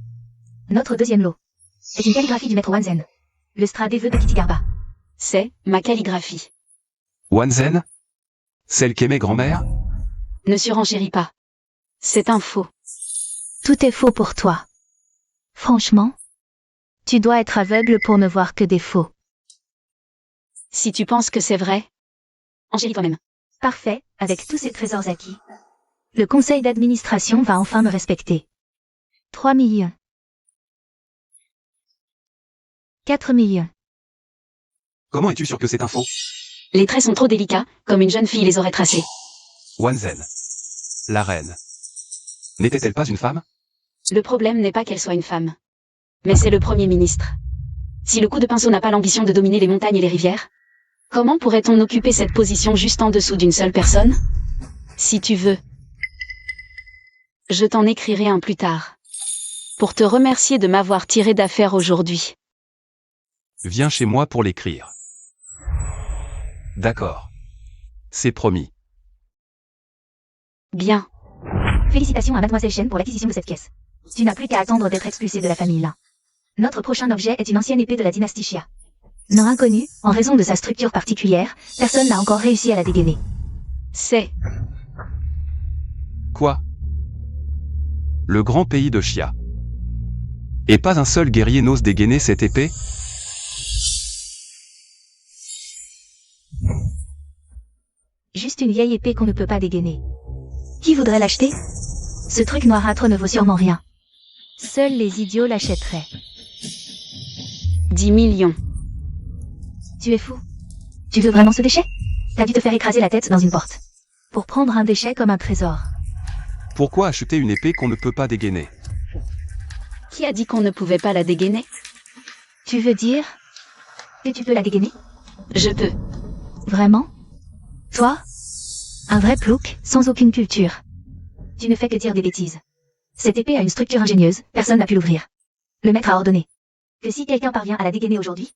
Notre deuxième lot. C'est une calligraphie du maître Wanzen. Le Stra des vœux de Kitty Garba. C'est ma calligraphie. Wanzen? Celle qu'aimait grand-mère? Ne surenchéris pas. C'est un faux. Tout est faux pour toi. Franchement, tu dois être aveugle pour ne voir que des faux. Si tu penses que c'est vrai, enchéris toi-même. Parfait, avec tous ces trésors acquis. Le conseil d'administration va enfin me respecter. 3 millions. 4 millions. Comment es-tu sûr que c'est un faux? Les traits sont trop délicats, comme une jeune fille les aurait tracés. Wanzen. La reine. N'était-elle pas une femme? Le problème n'est pas qu'elle soit une femme. Mais c'est le Premier ministre. Si le coup de pinceau n'a pas l'ambition de dominer les montagnes et les rivières, comment pourrait-on occuper cette position juste en dessous d'une seule personne? Si tu veux, je t'en écrirai un plus tard. Pour te remercier de m'avoir tiré d'affaire aujourd'hui. Viens chez moi pour l'écrire. D'accord. C'est promis. Bien. Félicitations à Mademoiselle Chen pour l'acquisition de cette caisse. Tu n'as plus qu'à attendre d'être expulsé de la famille Lin. Notre prochain objet est une ancienne épée de la dynastie Xia. Non inconnue, en raison de sa structure particulière, personne n'a encore réussi à la dégainer. C'est... Quoi? Le grand pays de Xia. Et pas un seul guerrier n'ose dégainer cette épée? Juste une vieille épée qu'on ne peut pas dégainer. Qui voudrait l'acheter? Ce truc noirâtre ne vaut sûrement rien. Seuls les idiots l'achèteraient. 10 millions. Tu es fou. Tu veux vraiment ce déchet? T'as dû te faire écraser la tête dans une porte. Pour prendre un déchet comme un trésor. Pourquoi acheter une épée qu'on ne peut pas dégainer? Qui a dit qu'on ne pouvait pas la dégainer? Tu veux dire que tu peux la dégainer? Je peux. Vraiment? Toi? Un vrai plouc, sans aucune culture. Tu ne fais que dire des bêtises. Cette épée a une structure ingénieuse, personne n'a pu l'ouvrir. Le maître a ordonné que si quelqu'un parvient à la dégainer aujourd'hui,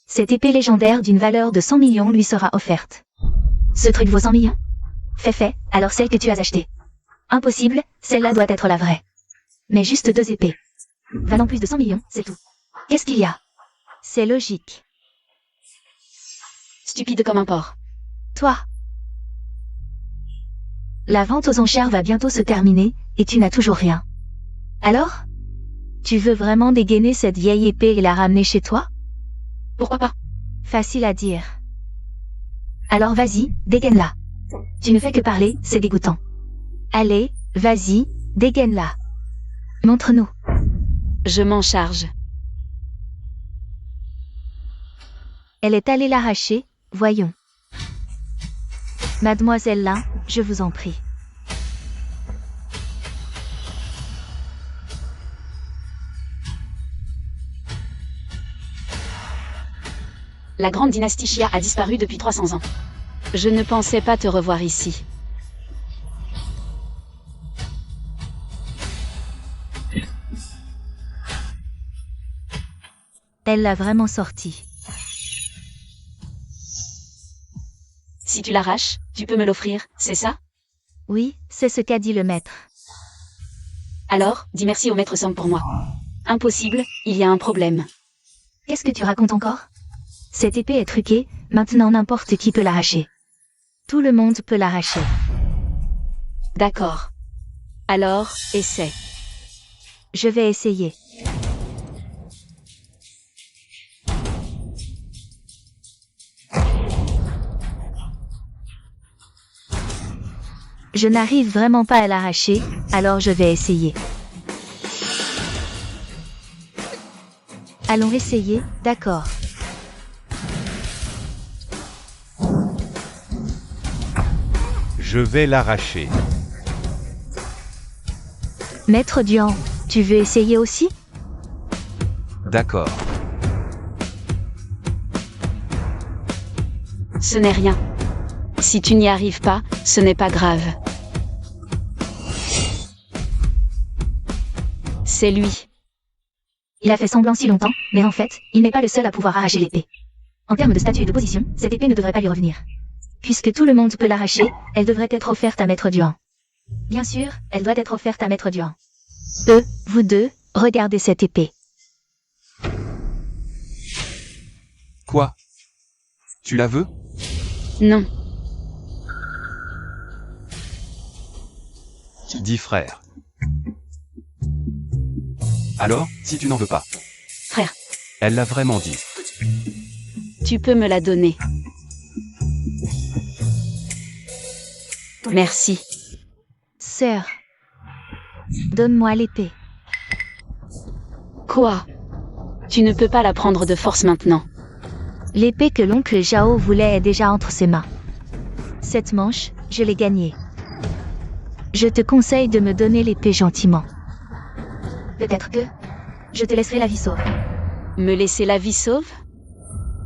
cette épée légendaire d'une valeur de 100 millions lui sera offerte. Ce truc vaut 100 millions? Fait, alors celle que tu as achetée. Impossible, celle-là doit être la vraie. Mais juste 2 épées. Valant plus de 100 millions, c'est tout. Qu'est-ce qu'il y a? C'est logique. Stupide comme un porc. Toi. La vente aux enchères va bientôt se terminer, et tu n'as toujours rien. Alors? Tu veux vraiment dégainer cette vieille épée et la ramener chez toi? Pourquoi pas? Facile à dire. Alors vas-y, dégaine-la. Tu ne fais que parler, c'est dégoûtant. Allez, vas-y, dégaine-la. Montre-nous. Je m'en charge. Elle est allée l'arracher, voyons. Mademoiselle Lin, je vous en prie. La grande dynastie Xia a disparu depuis 300 ans. Je ne pensais pas te revoir ici. Elle l'a vraiment sorti. Si tu l'arraches, tu peux me l'offrir, c'est ça? Oui, c'est ce qu'a dit le maître. Alors, dis merci au maître Song pour moi. Impossible, il y a un problème. Qu'est-ce que tu racontes encore? Cette épée est truquée, maintenant n'importe qui peut l'arracher. Tout le monde peut l'arracher. D'accord. Alors, essaie. Je vais essayer. Je n'arrive vraiment pas à l'arracher, alors je vais essayer. Allons essayer, d'accord. Je vais l'arracher. Maître Duan, tu veux essayer aussi? D'accord. Ce n'est rien. Si tu n'y arrives pas, ce n'est pas grave. C'est lui. Il a fait semblant si longtemps, mais en fait, il n'est pas le seul à pouvoir arracher l'épée. En termes de statut et de position, cette épée ne devrait pas lui revenir. Puisque tout le monde peut l'arracher, elle devrait être offerte à Maître Duan. Bien sûr, elle doit être offerte à Maître Duan. Vous deux, regardez cette épée. Quoi? Tu la veux? Non. Dis frère. Alors, si tu n'en veux pas. Frère, Elle l'a vraiment dit. tu peux me la donner. Merci. Sœur. Donne-moi l'épée. Quoi? Tu ne peux pas la prendre de force maintenant. L'épée que l'oncle Zhao voulait est déjà entre ses mains. Cette manche, je l'ai gagnée. Je te conseille de me donner l'épée gentiment. Peut-être que Je te laisserai la vie sauve. Me laisser la vie sauve?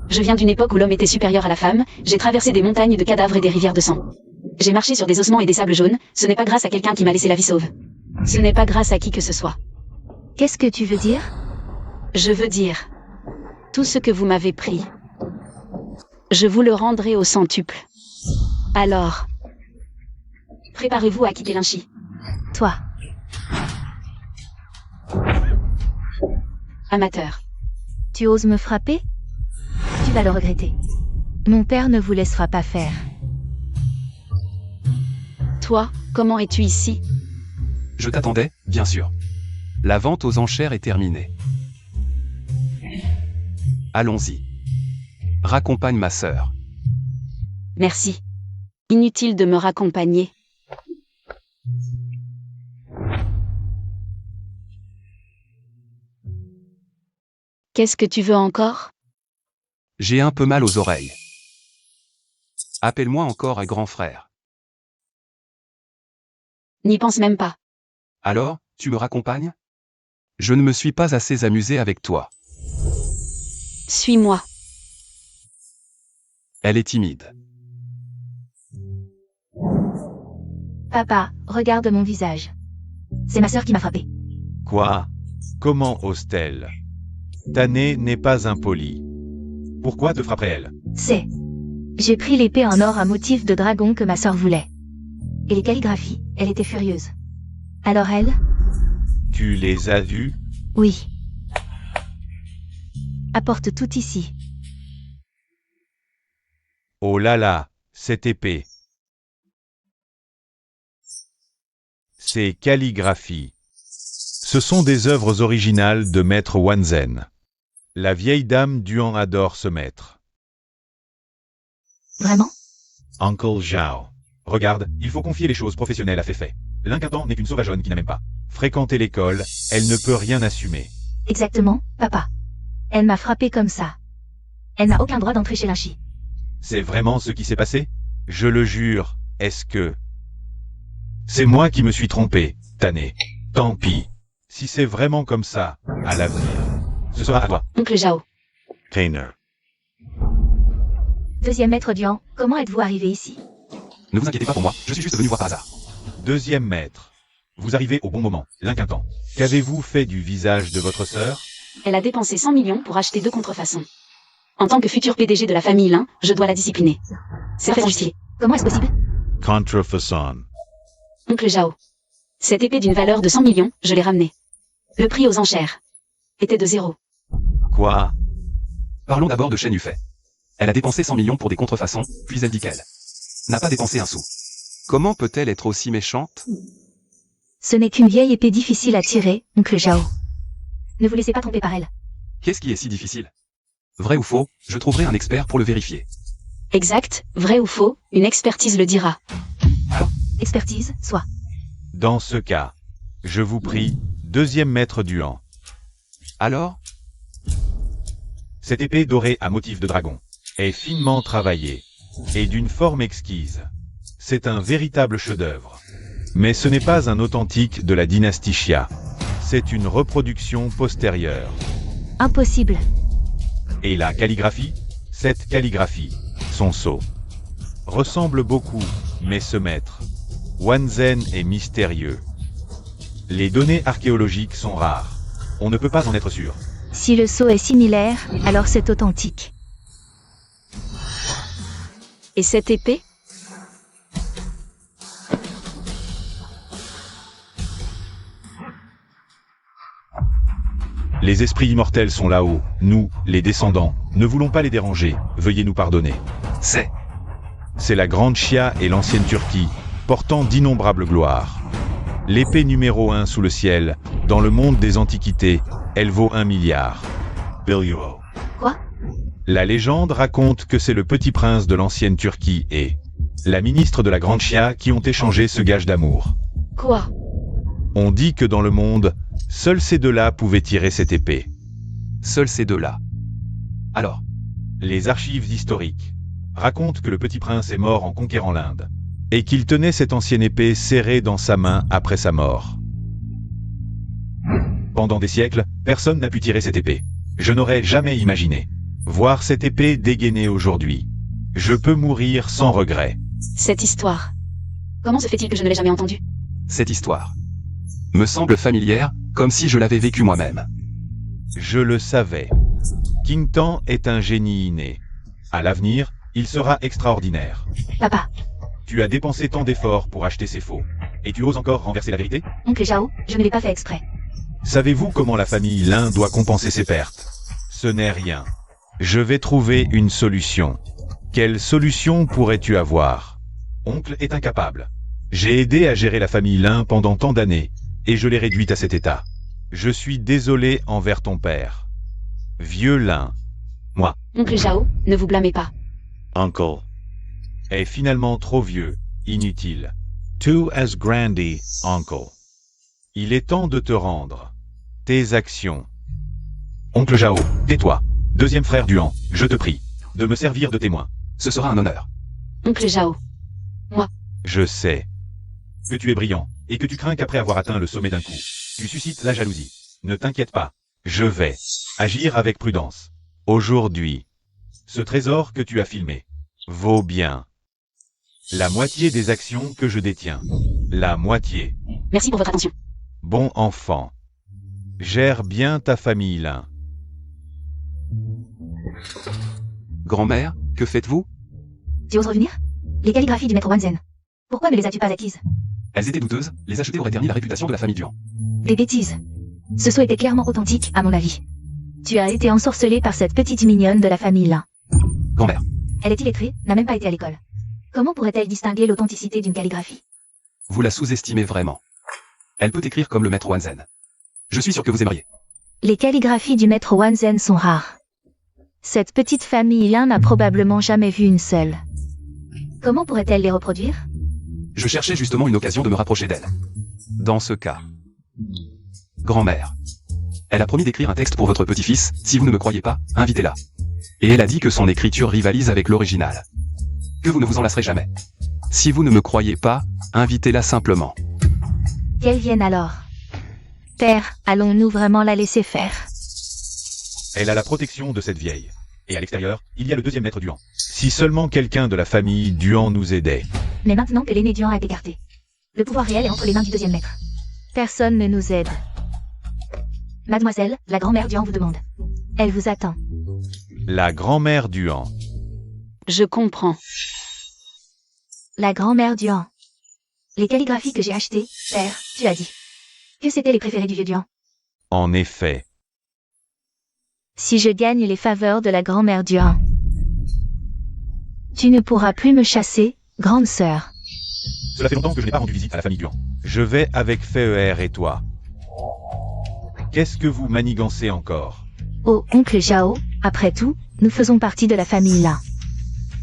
Je viens d'une époque où l'homme était supérieur à la femme, j'ai traversé des montagnes de cadavres et des rivières de sang. J'ai marché sur des ossements et des sables jaunes, ce n'est pas grâce à quelqu'un qui m'a laissé la vie sauve. Ce n'est pas grâce à qui que ce soit. Qu'est-ce que tu veux dire? Je veux dire, tout ce que vous m'avez pris, je vous le rendrai au centuple. Alors, préparez-vous à quitter Lynchi. Toi. Amateur. Tu oses me frapper? Tu vas le regretter. Mon père ne vous laissera pas faire. Toi, comment es-tu ici? Je t'attendais, bien sûr. La vente aux enchères est terminée. Allons-y. Raccompagne ma sœur. Merci. Inutile de me raccompagner. Qu'est-ce que tu veux encore? J'ai un peu mal aux oreilles. Appelle-moi encore un grand frère. N'y pense même pas. Alors, tu me raccompagnes? Je ne me suis pas assez amusé avec toi. Suis-moi. Elle est timide. Papa, regarde mon visage. C'est ma sœur qui m'a frappé. Quoi? Comment ose-t-elle? Tané n'est pas impoli. Pourquoi te frapperait-elle? C'est. J'ai pris l'épée en or à motif de dragon que ma sœur voulait. Et les calligraphies, elle était furieuse. Alors elle? Tu les as vus? Oui. Apporte tout ici. Oh là là, cette épée. Ces calligraphies. Ce sont des œuvres originales de Maître Wanzen. La vieille dame Duan adore ce maître. Vraiment? Uncle Zhao. Regarde, il faut confier les choses professionnelles à Féfé. L'incantant n'est qu'une sauvageonne qui n'a même pas fréquenté l'école, elle ne peut rien assumer. Exactement, papa. Elle m'a frappé comme ça. Elle n'a aucun droit d'entrer chez Lynchi. C'est vraiment ce qui s'est passé? Je le jure, est-ce que... C'est moi qui me suis trompé, Tané. Tant pis. Si c'est vraiment comme ça, à l'avenir, ce sera à toi. Oncle Zhao. Trainer. Deuxième maître Dian, comment êtes-vous arrivé ici? Ne vous inquiétez pas pour moi, je suis juste venu voir par hasard. Deuxième maître. Vous arrivez au bon moment, l'incantant. Qu'avez-vous fait du visage de votre sœur? Elle a dépensé 100 millions pour acheter 2 contrefaçons. En tant que futur PDG de la famille Lin, je dois la discipliner. C'est très injustifié. Comment est-ce possible? Contrefaçon. Oncle Zhao. Cette épée d'une valeur de 100 millions, je l'ai ramenée. Le prix aux enchères était de 0. Quoi? Parlons d'abord de Shen Yufei. Elle a dépensé 100 millions pour des contrefaçons, puis elle dit qu'elle n'a pas dépensé un sou. Comment peut-elle être aussi méchante? Ce n'est qu'une vieille épée difficile à tirer, oncle Zhao. Ne vous laissez pas tromper par elle. Qu'est-ce qui est si difficile? Vrai ou faux, je trouverai un expert pour le vérifier. Exact, vrai ou faux, une expertise le dira. Expertise, soit. Dans ce cas, je vous prie, deuxième maître Duan. Alors? Cette épée dorée à motif de dragon est finement travaillée et d'une forme exquise. C'est un véritable chef-d'œuvre. Mais ce n'est pas un authentique de la dynastie Xia. C'est une reproduction postérieure. Impossible. Et la calligraphie? Cette calligraphie, son sceau, ressemble beaucoup, mais ce maître, Wanzen, est mystérieux. Les données archéologiques sont rares. On ne peut pas en être sûr. Si le sceau est similaire, alors c'est authentique. Et cette épée? Les esprits immortels sont là-haut. Nous, les descendants, ne voulons pas les déranger. Veuillez nous pardonner. C'est la Grande Xia et l'ancienne Turquie, portant d'innombrables gloires. L'épée numéro 1 sous le ciel, dans le monde des antiquités, elle vaut 1 milliard. Billion. Quoi? La légende raconte que c'est le petit prince de l'ancienne Turquie et la ministre de la Grande Xia qui ont échangé ce gage d'amour. Quoi? On dit que dans le monde, seuls ces deux-là pouvaient tirer cette épée. Seuls ces deux-là. Alors? Les archives historiques racontent que le petit prince est mort en conquérant l'Inde, et qu'il tenait cette ancienne épée serrée dans sa main après sa mort. Pendant des siècles, personne n'a pu tirer cette épée. Je n'aurais jamais imaginé. Voir cette épée dégainée aujourd'hui. Je peux mourir sans regret. Cette histoire. Comment se fait-il que je ne l'ai jamais entendue? Cette histoire me semble familière, comme si je l'avais vécue moi-même. Je le savais. King Tan est un génie inné. À l'avenir, il sera extraordinaire. Papa, Tu as dépensé tant d'efforts pour acheter ces faux. Et tu oses encore renverser la vérité? oncle Zhao, je ne l'ai pas fait exprès. Savez-vous comment la famille Lin doit compenser ses pertes? Ce n'est rien. Je vais trouver une solution. Quelle solution pourrais-tu avoir? Oncle est incapable. J'ai aidé à gérer la famille Lin pendant tant d'années, et je l'ai réduite à cet état. Je suis désolé envers ton père. Vieux Lin. Moi, Oncle Zhao, ne vous blâmez pas. Uncle, est finalement trop vieux, inutile. Too as grandy, Uncle. Il est temps de te rendre. Tes actions. Oncle Zhao, tais-toi. Deuxième frère Duan, je te prie, de me servir de témoin. Ce sera un honneur. Oncle Zhao. Je sais que tu es brillant, et que tu crains qu'après avoir atteint le sommet d'un coup, tu suscites la jalousie. Ne t'inquiète pas, je vais agir avec prudence. Aujourd'hui, ce trésor que tu as filmé vaut bien la moitié des actions que je détiens. La moitié. Merci pour votre attention. Bon enfant. Gère bien ta famille, Lin. Grand-mère, que faites-vous? Tu oses revenir? Les calligraphies du maître Wanzhen. Pourquoi ne les as-tu pas acquises? Elles étaient douteuses, les acheter aurait terni la réputation de la famille Duan. Des bêtises. Ce sceau était clairement authentique, à mon avis. Tu as été ensorcelé par cette petite mignonne de la famille Lin. Grand-mère, Elle est illettrée, n'a même pas été à l'école. Comment pourrait-elle distinguer l'authenticité d'une calligraphie? vous la sous-estimez vraiment. Elle peut écrire comme le maître Wanzhen. Je suis sûr que vous aimeriez. Les calligraphies du maître Wanzhen sont rares. Cette petite famille Lin n'a probablement jamais vu une seule. Comment pourrait-elle les reproduire? Je cherchais justement une occasion de me rapprocher d'elle. Dans ce cas, grand-mère, elle a promis d'écrire un texte pour votre petit-fils, si vous ne me croyez pas, invitez-la. Et elle a dit que son écriture rivalise avec l'original. Que vous ne vous en lasserez jamais. Si vous ne me croyez pas, invitez-la simplement. Qu'elle vienne alors. Père, allons-nous vraiment la laisser faire? Elle a la protection de cette vieille. Et à l'extérieur, il y a le deuxième maître Duan. Si seulement quelqu'un de la famille Duan nous aidait. Mais maintenant que l'aîné Duan a été écarté, le pouvoir réel est entre les mains du deuxième maître. Personne ne nous aide. Mademoiselle, la grand-mère Duan vous demande. Elle vous attend. La grand-mère Duan. Je comprends. La grand-mère Duan. Les calligraphies que j'ai achetées, père, tu as dit que c'était les préférés du vieux Duan. En effet. Si je gagne les faveurs de la grand-mère Duan, tu ne pourras plus me chasser, grande sœur. Cela fait longtemps que je n'ai pas rendu visite à la famille Duan. Je vais avec Feier et toi. Qu'est-ce que vous manigancez encore? Oh, oncle Zhao, après tout, nous faisons partie de la famille Lin.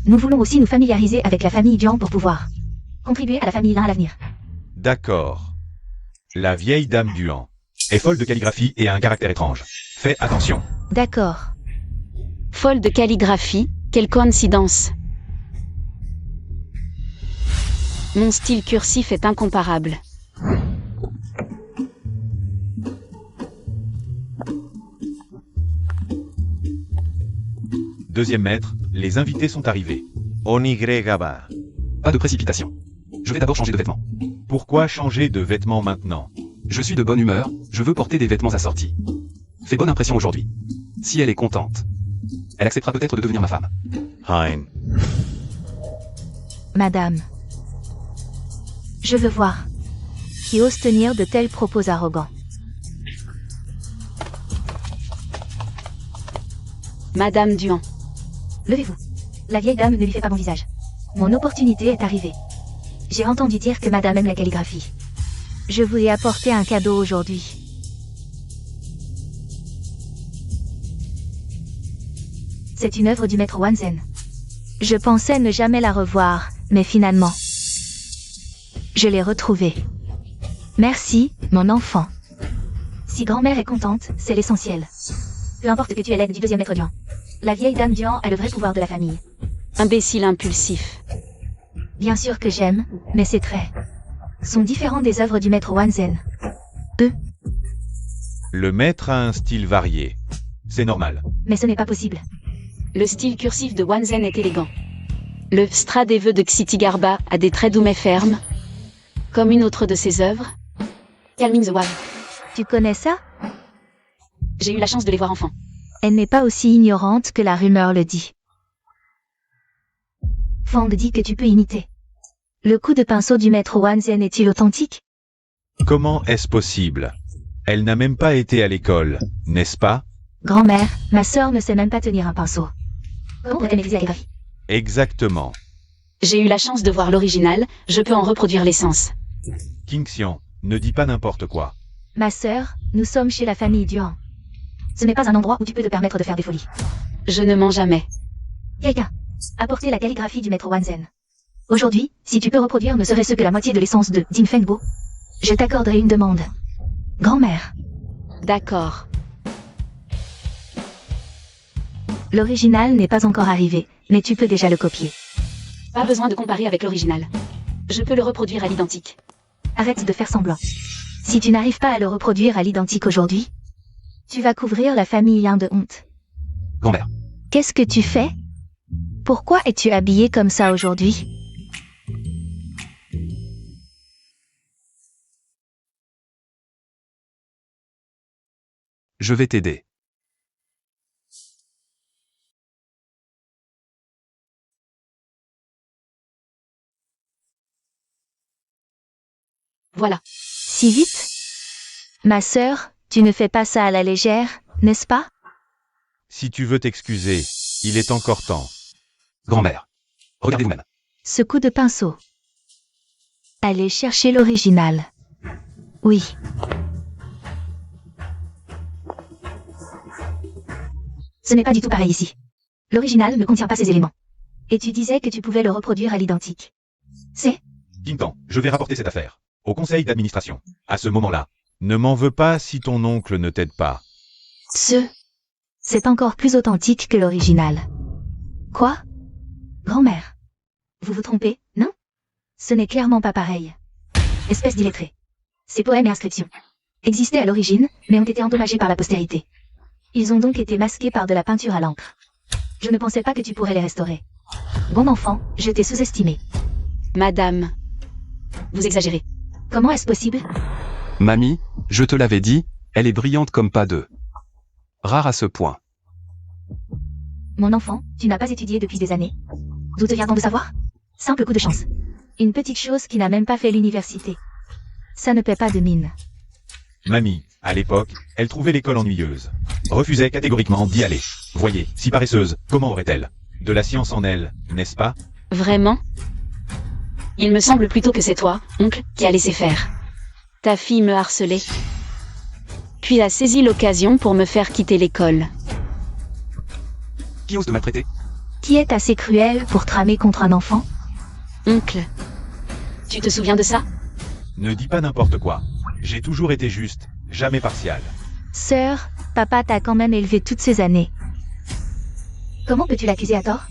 Nous voulons aussi nous familiariser avec la famille Duan pour pouvoir contribuer à la famille Lin à l'avenir. D'accord. La vieille dame Duan est folle de calligraphie et a un caractère étrange. Fais attention. D'accord. Folle de calligraphie, quelle coïncidence. Mon style cursif est incomparable. Deuxième maître, les invités sont arrivés. Onigregaba. Pas de précipitation. Je vais d'abord changer de vêtements. Pourquoi changer de vêtements maintenant? Je suis de bonne humeur, je veux porter des vêtements assortis. Fais bonne impression aujourd'hui. Si elle est contente, elle acceptera peut-être de devenir ma femme. Hein. Madame. Je veux voir. Qui ose tenir de tels propos arrogants? Madame Duan. Levez-vous. La vieille dame ne lui fait pas bon visage. Mon opportunité est arrivée. J'ai entendu dire que madame aime la calligraphie. Je vous ai apporté un cadeau aujourd'hui. C'est une œuvre du maître Wanzhen. Je pensais ne jamais la revoir, mais finalement, je l'ai retrouvée. Merci, mon enfant. Si grand-mère est contente, c'est l'essentiel. Peu importe que tu aies l'aide du deuxième maître Duan. La vieille dame Duan a le vrai pouvoir de la famille. Imbécile impulsif. Bien sûr que j'aime, mais ces traits sont différents des œuvres du maître Wanzhen. Le maître a un style varié. C'est normal. Mais ce n'est pas possible. Le style cursif de Wanzen est élégant. Le Stra des vœux de Xitigarbha a des traits doux mais fermes, comme une autre de ses œuvres. Calming the Wave. Tu connais ça? J'ai eu la chance de les voir enfant. Elle n'est pas aussi ignorante que la rumeur le dit. Fang dit que tu peux imiter. Le coup de pinceau du maître Wanzen est-il authentique? Comment est-ce possible? Elle n'a même pas été à l'école, n'est-ce pas? Grand-mère, ma sœur ne sait même pas tenir un pinceau. Comment pourrait-elle maîtriser la calligraphie? Exactement. J'ai eu la chance de voir l'original, je peux en reproduire l'essence. Qingxian, ne dis pas n'importe quoi. Ma sœur, nous sommes chez la famille Duan. Ce n'est pas un endroit où tu peux te permettre de faire des folies. Je ne mens jamais. Quelqu'un, apportez la calligraphie du maître Wanzen. Aujourd'hui, si tu peux reproduire ne serait-ce que la moitié de l'essence de Din Fengbo, je t'accorderai une demande. Grand-mère, D'accord. l'original n'est pas encore arrivé, mais tu peux déjà le copier. Pas besoin de comparer avec l'original. Je peux le reproduire à l'identique. Arrête de faire semblant. Si tu n'arrives pas à le reproduire à l'identique aujourd'hui, tu vas couvrir la famille Lin de honte. Grand-mère. Qu'est-ce que tu fais? Pourquoi es-tu habillé comme ça aujourd'hui? Je vais t'aider. Voilà. Si vite? Ma sœur, tu ne fais pas ça à la légère, n'est-ce pas? Si tu veux t'excuser, il est encore temps. Grand-mère. Regardez vous-même. Ce coup de pinceau. Allez chercher l'original. Oui. Ce n'est pas du tout pareil ici. L'original ne contient pas ces éléments. Et tu disais que tu pouvais le reproduire à l'identique. C'est... Qingtan, je vais rapporter cette affaire au conseil d'administration. À ce moment-là, ne m'en veux pas si ton oncle ne t'aide pas. C'est encore plus authentique que l'original. Quoi? Grand-mère. Vous vous trompez, non? Ce n'est clairement pas pareil. Espèce d'illettré. Ces poèmes et inscriptions existaient à l'origine, mais ont été endommagés par la postérité. Ils ont donc été masqués par de la peinture à l'encre. Je ne pensais pas que tu pourrais les restaurer. Bon enfant, je t'ai sous-estimé. Madame. Vous exagérez. Comment est-ce possible? Mamie, je te l'avais dit, elle est brillante comme pas deux. Rare à ce point. Mon enfant, tu n'as pas étudié depuis des années. D'où te vient-on de savoir? Simple coup de chance. Une petite chose qui n'a même pas fait l'université. Ça ne paie pas de mine. Mamie, à l'époque, elle trouvait l'école ennuyeuse. Refusait catégoriquement d'y aller. Voyez, si paresseuse, comment aurait-elle de la science en elle, n'est-ce pas? Vraiment? Il me semble plutôt que c'est toi, oncle, qui a laissé faire. Ta fille me harcelait. Puis a saisi l'occasion pour me faire quitter l'école. Qui ose te maltraiter? Qui est assez cruel pour tramer contre un enfant? Oncle. Tu te souviens de ça? Ne dis pas n'importe quoi. J'ai toujours été juste, jamais partial. Sœur, papa t'a quand même élevé toutes ces années. Comment peux-tu l'accuser à tort?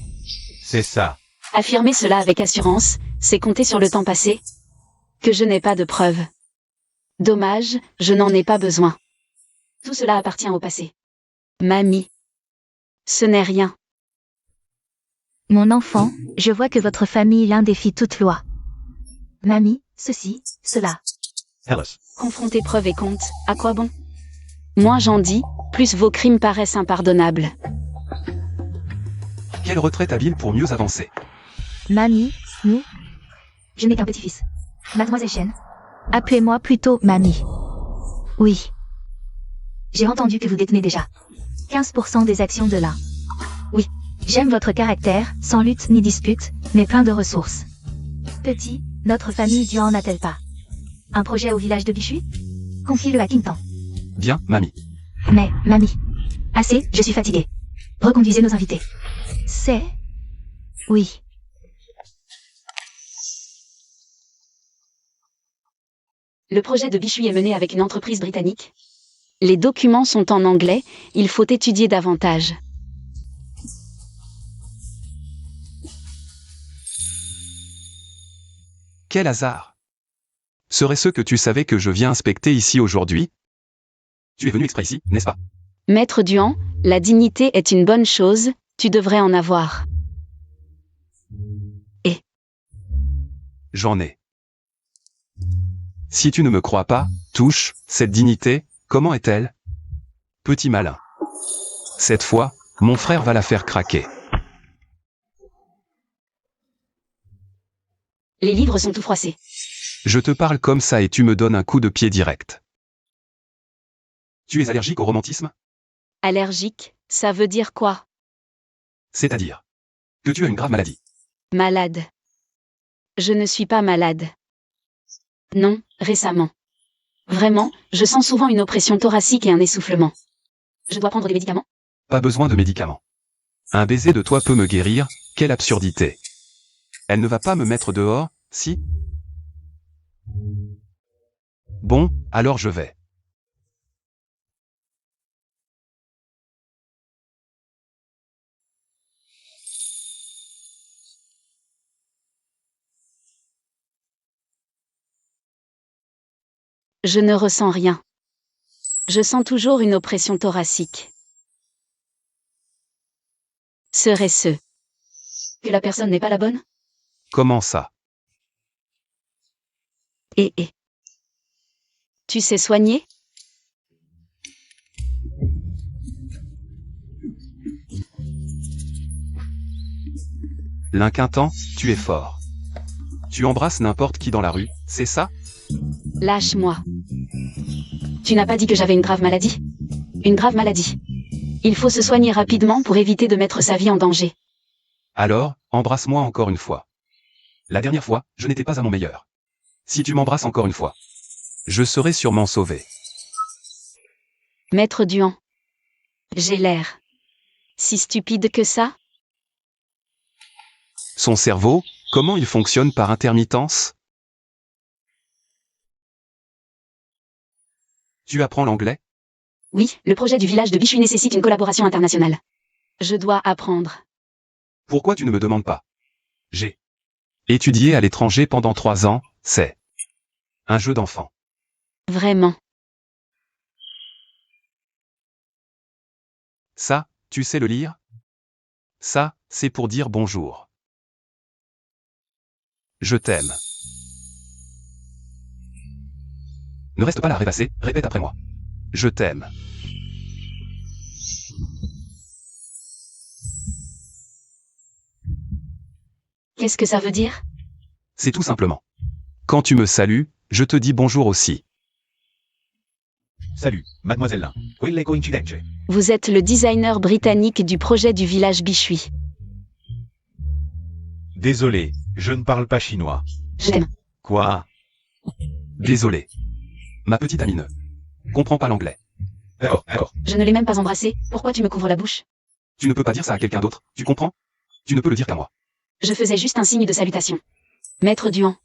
C'est ça. Affirmer cela avec assurance, c'est compter sur le temps passé. Que je n'ai pas de preuves. Dommage, je n'en ai pas besoin. Tout cela appartient au passé. Mamie. Ce n'est rien. Mon enfant, je vois que votre famille Lin défie toute loi. Mamie, ceci, cela. Alice. Confronter preuves et comptes, à quoi bon? Moins j'en dis, plus vos crimes paraissent impardonnables. Quelle retraite habile pour mieux avancer. Mamie, nous. Je n'ai qu'un petit-fils. Mademoiselle Chen. Appelez-moi plutôt Mamie. Oui. J'ai entendu que vous détenez déjà 15% des actions de l'un. Oui. J'aime votre caractère, sans lutte ni dispute, mais plein de ressources. Petit, notre famille Duan n'a-t-elle pas un projet au village de Bichui? Confie-le à Qingtan. Bien, mamie. Mais, mamie. Assez, je suis fatiguée. Reconduisez nos invités. C'est... Oui. Le projet de Bichui est mené avec une entreprise britannique. Les documents sont en anglais, il faut étudier davantage. Quel hasard. Serait-ce que tu savais que je viens inspecter ici aujourd'hui? Tu es venu exprès ici, n'est-ce pas? Maître Duan, la dignité est une bonne chose, tu devrais en avoir. J'en ai. Si tu ne me crois pas, touche, cette dignité, comment est-elle? Petit malin. Cette fois, mon frère va la faire craquer. Les livres sont tout froissés. Je te parle comme ça et tu me donnes un coup de pied direct. Tu es allergique au romantisme? Allergique, ça veut dire quoi? C'est-à-dire que tu as une grave maladie. Malade. Je ne suis pas malade. Non, récemment. Vraiment, je sens souvent une oppression thoracique et un essoufflement. Je dois prendre des médicaments? Pas besoin de médicaments. Un baiser de toi peut me guérir, quelle absurdité. Elle ne va pas me mettre dehors, si? Bon, alors je vais. Je ne ressens rien. Je sens toujours une oppression thoracique. Serait-ce que la personne n'est pas la bonne? Comment ça? Et tu sais soigner? L'inquintant, tu es fort. Tu embrasses n'importe qui dans la rue, c'est ça? Lâche-moi. Tu n'as pas dit que j'avais une grave maladie? Une grave maladie. Il faut se soigner rapidement pour éviter de mettre sa vie en danger. Alors, embrasse-moi encore une fois. La dernière fois, je n'étais pas à mon meilleur. Si tu m'embrasses encore une fois, je serai sûrement sauvé. Maître Duan. J'ai l'air si stupide que ça? Son cerveau, comment il fonctionne par intermittence? Tu apprends l'anglais? Oui, le projet du village de Bichui nécessite une collaboration internationale. Je dois apprendre. Pourquoi tu ne me demandes pas? J'ai étudié à l'étranger pendant 3 ans, c'est un jeu d'enfant. Vraiment. Ça, tu sais le lire? Ça, c'est pour dire bonjour. Je t'aime. Ne reste pas là à rêvasser, répète après moi. Je t'aime. Qu'est-ce que ça veut dire? C'est tout simplement. Quand tu me salues, je te dis bonjour aussi. Salut, mademoiselle Lin. Quelle coïncidence. Vous êtes le designer britannique du projet du village Bichui. Désolé, je ne parle pas chinois. Je t'aime. Quoi? Désolé. Ma petite amie ne comprend pas l'anglais. D'accord. Je ne l'ai même pas embrassé, pourquoi tu me couvres la bouche? Tu ne peux pas dire ça à quelqu'un d'autre, tu comprends? Tu ne peux le dire qu'à moi. Je faisais juste un signe de salutation. Maître Duan.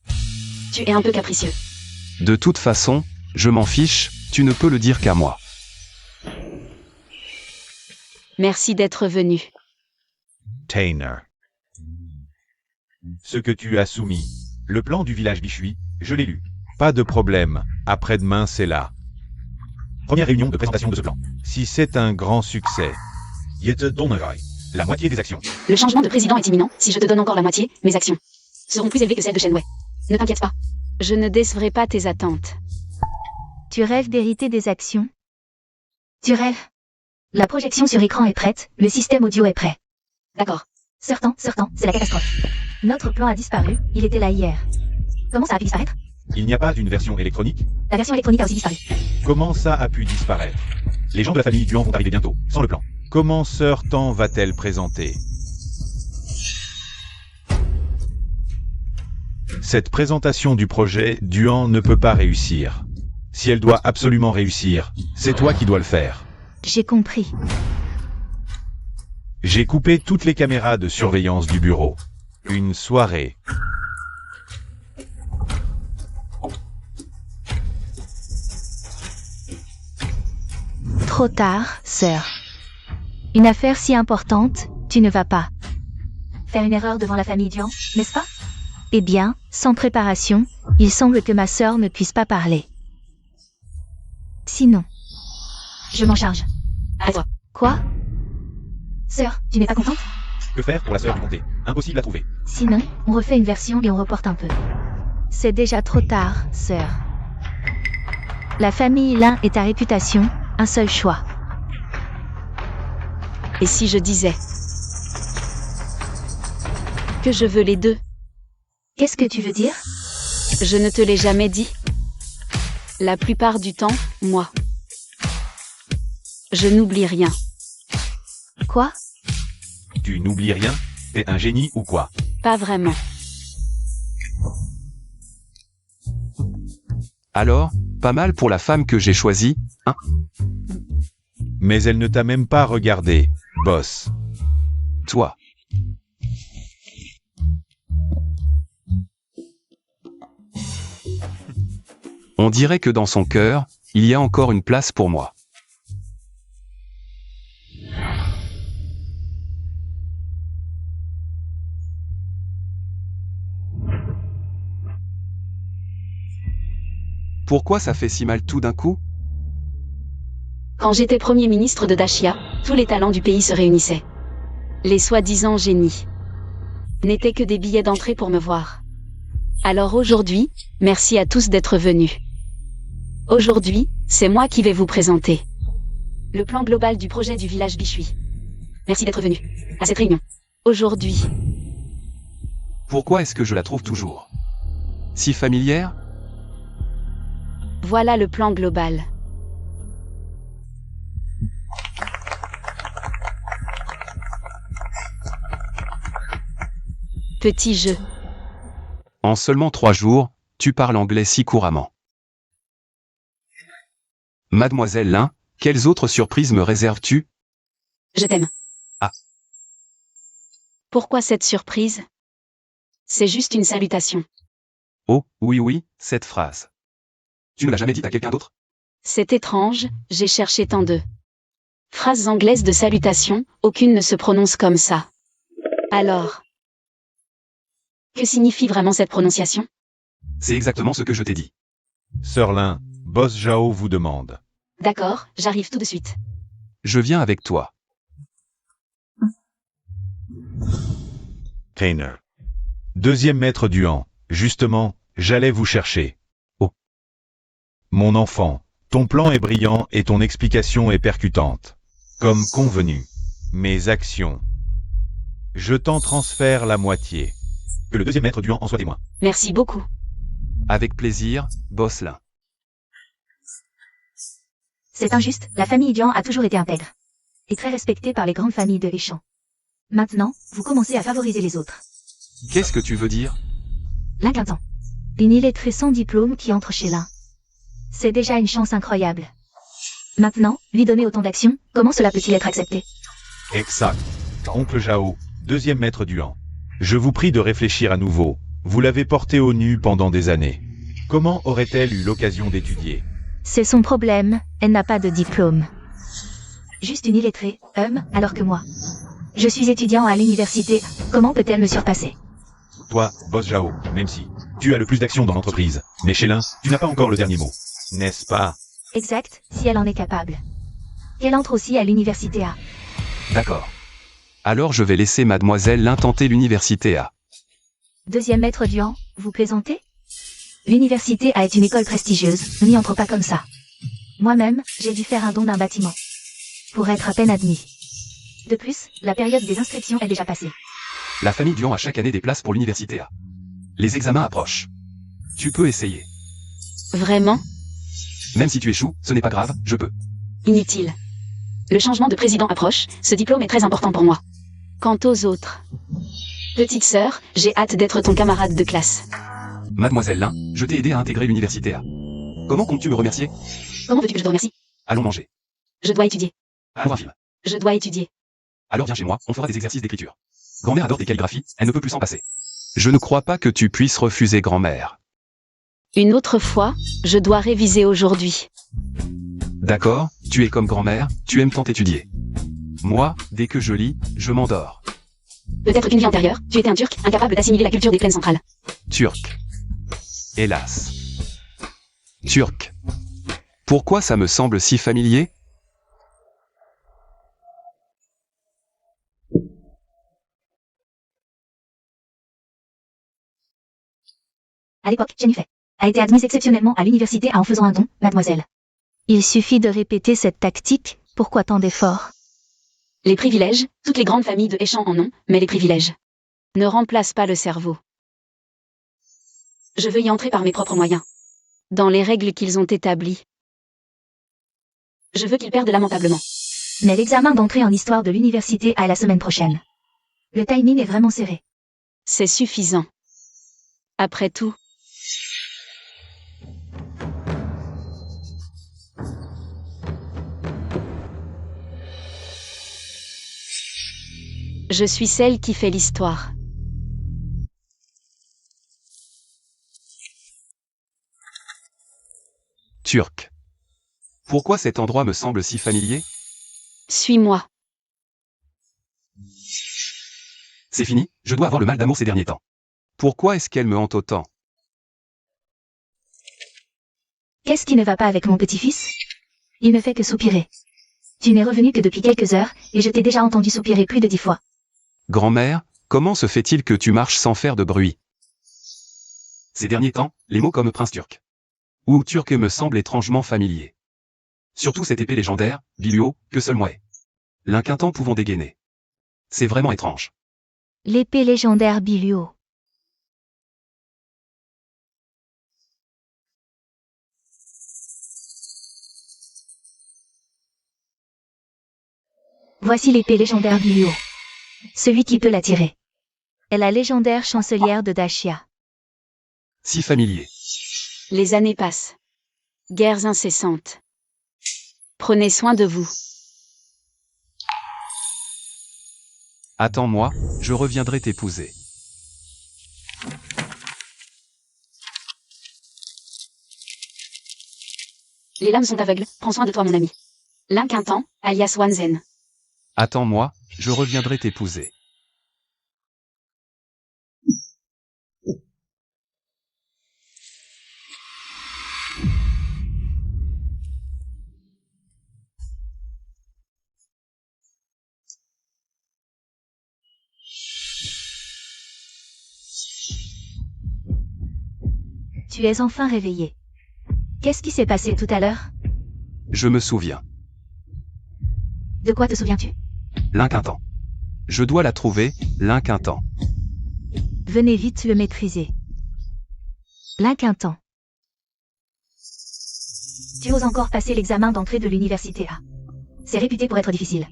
Tu es un peu capricieux. De toute façon, je m'en fiche, tu ne peux le dire qu'à moi. Merci d'être venu. Tainer. Ce que tu as soumis, le plan du village Bichui, je l'ai lu. Pas de problème, après-demain c'est là. Première réunion de présentation de ce plan. Si c'est un grand succès, la moitié des actions. Le changement de président est imminent, si je te donne encore la moitié, mes actions seront plus élevées que celles de Shenwei. Ne t'inquiète pas. Je ne décevrai pas tes attentes. Tu rêves d'hériter des actions? Tu rêves? La projection sur écran est prête, le système audio est prêt. D'accord. Sortant, c'est la catastrophe. Notre plan a disparu, il était là hier. Comment ça a pu disparaître? Il n'y a pas une version électronique? La version électronique a aussi disparu. Comment ça a pu disparaître? Les gens de la famille Duan vont arriver bientôt, sans le plan. Comment Sœur Tan va-t-elle présenter? Cette présentation du projet Duan ne peut pas réussir. Si elle doit absolument réussir, c'est toi qui dois le faire. J'ai compris. J'ai coupé toutes les caméras de surveillance du bureau. Une soirée. Trop tard, sœur. Une affaire si importante, tu ne vas pas faire une erreur devant la famille Duan, n'est-ce pas? Eh bien, sans préparation, il semble que ma sœur ne puisse pas parler. Sinon, Je m'en charge. Arrête-toi. Quoi? Sœur, tu n'es pas contente? Que faire pour la sœur du comté? Impossible à trouver. Sinon, on refait une version et on reporte un peu. C'est déjà trop tard, sœur. La famille Lin est ta réputation, un seul choix. Et si je disais que je veux les deux? Qu'est-ce que tu veux dire? Je ne te l'ai jamais dit. La plupart du temps, moi. Je n'oublie rien. Quoi? Tu n'oublies rien? T'es un génie ou quoi? Pas vraiment. Alors, pas mal pour la femme que j'ai choisie, hein? Mais elle ne t'a même pas regardé, boss. Toi. On dirait que dans son cœur, il y a encore une place pour moi. Pourquoi ça fait si mal tout d'un coup? Quand j'étais Premier ministre de Dashia, tous les talents du pays se réunissaient. Les soi-disant génies n'étaient que des billets d'entrée pour me voir. Alors aujourd'hui, merci à tous d'être venus. Aujourd'hui, c'est moi qui vais vous présenter le plan global du projet du village Bichui. Merci d'être venus à cette réunion. Aujourd'hui, Pourquoi est-ce que je la trouve toujours si familière? voilà le plan global. Petit jeu. En seulement 3 jours, tu parles anglais si couramment. Mademoiselle Lin, quelles autres surprises me réserves-tu? Je t'aime. Ah. Pourquoi cette surprise? C'est juste une salutation. Oh, oui, cette phrase. Tu ne l'as jamais dite à quelqu'un d'autre? C'est étrange, j'ai cherché tant de phrases anglaises de salutation, aucune ne se prononce comme ça. Alors, que signifie vraiment cette prononciation? C'est exactement ce que je t'ai dit. Sœur Lin, boss Zhao vous demande. D'accord, j'arrive tout de suite. Je viens avec toi. Trainer. Deuxième maître Duan. Justement, j'allais vous chercher. Oh. Mon enfant, ton plan est brillant et ton explication est percutante. Comme convenu. Mes actions. Je t'en transfère la moitié. Que le deuxième maître Duan en soit témoin. Merci beaucoup. Avec plaisir, boss Lin. C'est injuste, la famille Dian a toujours été intègre. Et très respectée par les grandes familles de Héchan. Maintenant, vous commencez à favoriser les autres. Qu'est-ce que tu veux dire? L'un qu'un temps. Une illettrée sans diplôme qui entre chez l'un. C'est déjà une chance incroyable. Maintenant, lui donner autant d'actions, comment cela peut-il être accepté? Exact. Oncle Zhao, deuxième maître Duan. Je vous prie de réfléchir à nouveau. Vous l'avez portée au nu pendant des années. Comment aurait-elle eu l'occasion d'étudier? C'est son problème, elle n'a pas de diplôme. Juste une illettrée, alors que moi. Je suis étudiant à l'université, comment peut-elle me surpasser? Toi, boss Zhao, même si tu as le plus d'actions dans l'entreprise, mais chez l'un, tu n'as pas encore le dernier mot. N'est-ce pas? Exact, si elle en est capable. Qu'elle entre aussi à l'université A. D'accord. Alors je vais laisser mademoiselle Lin tenter l'université A. Deuxième maître Duan, vous plaisantez? L'université A est une école prestigieuse, on n'y entre pas comme ça. Moi-même, j'ai dû faire un don d'un bâtiment. Pour être à peine admis. De plus, la période des inscriptions est déjà passée. La famille Duan a chaque année des places pour l'université A. Les examens approchent. Tu peux essayer. Vraiment? Même si tu échoues, ce n'est pas grave, je peux. Inutile. Le changement de président approche, ce diplôme est très important pour moi. Quant aux autres. Petite sœur, j'ai hâte d'être ton camarade de classe. Mademoiselle Lin, je t'ai aidé à intégrer l'université A. Comment comptes-tu me remercier? Comment veux-tu que je te remercie? Allons manger. Je dois étudier. Allons un film. Je dois étudier. Alors viens chez moi, on fera des exercices d'écriture. Grand-mère adore tes calligraphies, elle ne peut plus s'en passer. Je ne crois pas que tu puisses refuser grand-mère. Une autre fois, je dois réviser aujourd'hui. D'accord, tu es comme grand-mère, tu aimes tant étudier. Moi, dès que je lis, je m'endors. Peut-être qu'une vie antérieure, tu étais un Turc, incapable d'assimiler la culture des plaines centrales. Turc. Hélas. Turc. Pourquoi ça me semble si familier? À l'époque, Jennifer a été admise exceptionnellement à l'université en faisant un don, mademoiselle. Il suffit de répéter cette tactique, pourquoi tant d'efforts? Les privilèges, toutes les grandes familles de Échamps en ont, mais les privilèges ne remplacent pas le cerveau. Je veux y entrer par mes propres moyens, dans les règles qu'ils ont établies. Je veux qu'ils perdent lamentablement. Mais l'examen d'entrée en histoire de l'université est la semaine prochaine. Le timing est vraiment serré. C'est suffisant. Après tout, je suis celle qui fait l'histoire. Turc. Pourquoi cet endroit me semble si familier? Suis-moi. C'est fini, je dois avoir le mal d'amour ces derniers temps. Pourquoi est-ce qu'elle me hante autant? Qu'est-ce qui ne va pas avec mon petit-fils? Il ne fait que soupirer. Tu n'es revenu que depuis quelques heures, et je t'ai déjà entendu soupirer plus de 10 fois. Grand-mère, comment se fait-il que tu marches sans faire de bruit? Ces derniers temps, les mots comme prince turc ou turc me semblent étrangement familiers. Surtout cette épée légendaire, Biluo, que seul moi et l'Inquintant pouvons dégainer. C'est vraiment étrange. L'épée légendaire Biluo. Voici l'épée légendaire Biluo. Celui qui peut la tirer. Est la légendaire chancelière de Dashia. Si familier. Les années passent. Guerres incessantes. Prenez soin de vous. Attends-moi, je reviendrai t'épouser. Les lames sont aveugles, prends soin de toi mon ami. L'Inquintant, alias Wanzen. Attends-moi, je reviendrai t'épouser. Tu es enfin réveillé. Qu'est-ce qui s'est passé tout à l'heure? Je me souviens. De quoi te souviens-tu? L'Inquintant. Je dois la trouver, l'Inquintant. Venez vite le maîtriser. L'Inquintant. Tu oses encore passer l'examen d'entrée de l'université A. C'est réputé pour être difficile.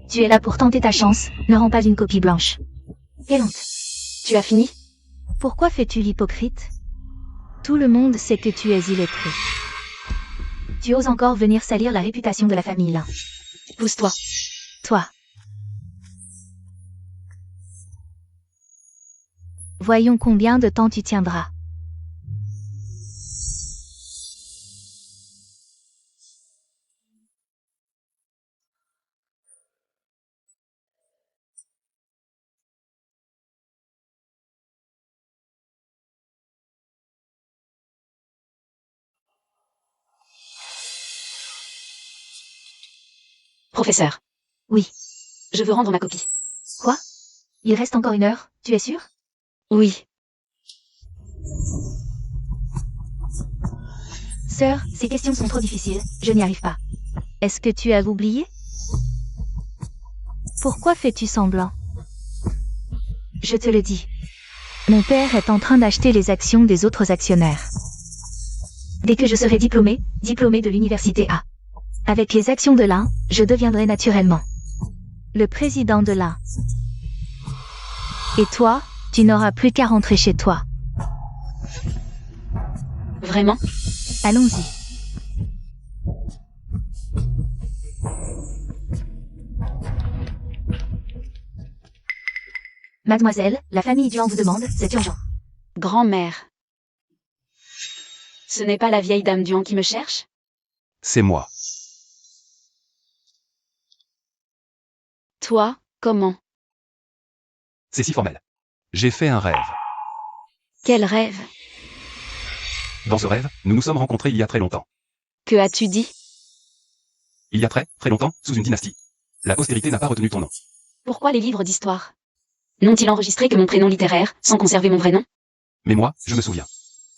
Tu es là pour tenter ta chance, ne rends pas une copie blanche. Quelle honte. Tu as fini? Pourquoi fais-tu l'hypocrite? Tout le monde sait que tu es illettré. Tu oses encore venir salir la réputation de la famille là. Pousse-toi. Toi. Voyons combien de temps tu tiendras. Professeur. Oui. Je veux rendre ma copie. Quoi? Il reste encore 1 heure, tu es sûr? Oui. Sœur, ces questions sont trop difficiles, je n'y arrive pas. Est-ce que tu as oublié? Pourquoi fais-tu semblant? Je te le dis. Mon père est en train d'acheter les actions des autres actionnaires. Dès que je serai diplômé de l'université A. Avec les actions de l'un, je deviendrai naturellement le président de l'un. Et toi, tu n'auras plus qu'à rentrer chez toi. Vraiment? Allons-y. Mademoiselle, la famille Duan vous demande, c'est urgent. Grand-mère. Ce n'est pas la vieille dame Duan qui me cherche? C'est moi. Toi, comment? C'est si formel. J'ai fait un rêve. Quel rêve? Dans ce rêve, nous nous sommes rencontrés il y a très longtemps. Que as-tu dit? Il y a très, très longtemps, sous une dynastie. La postérité n'a pas retenu ton nom. Pourquoi les livres d'histoire n'ont-ils enregistré que mon prénom littéraire, sans conserver mon vrai nom? Mais moi, je me souviens.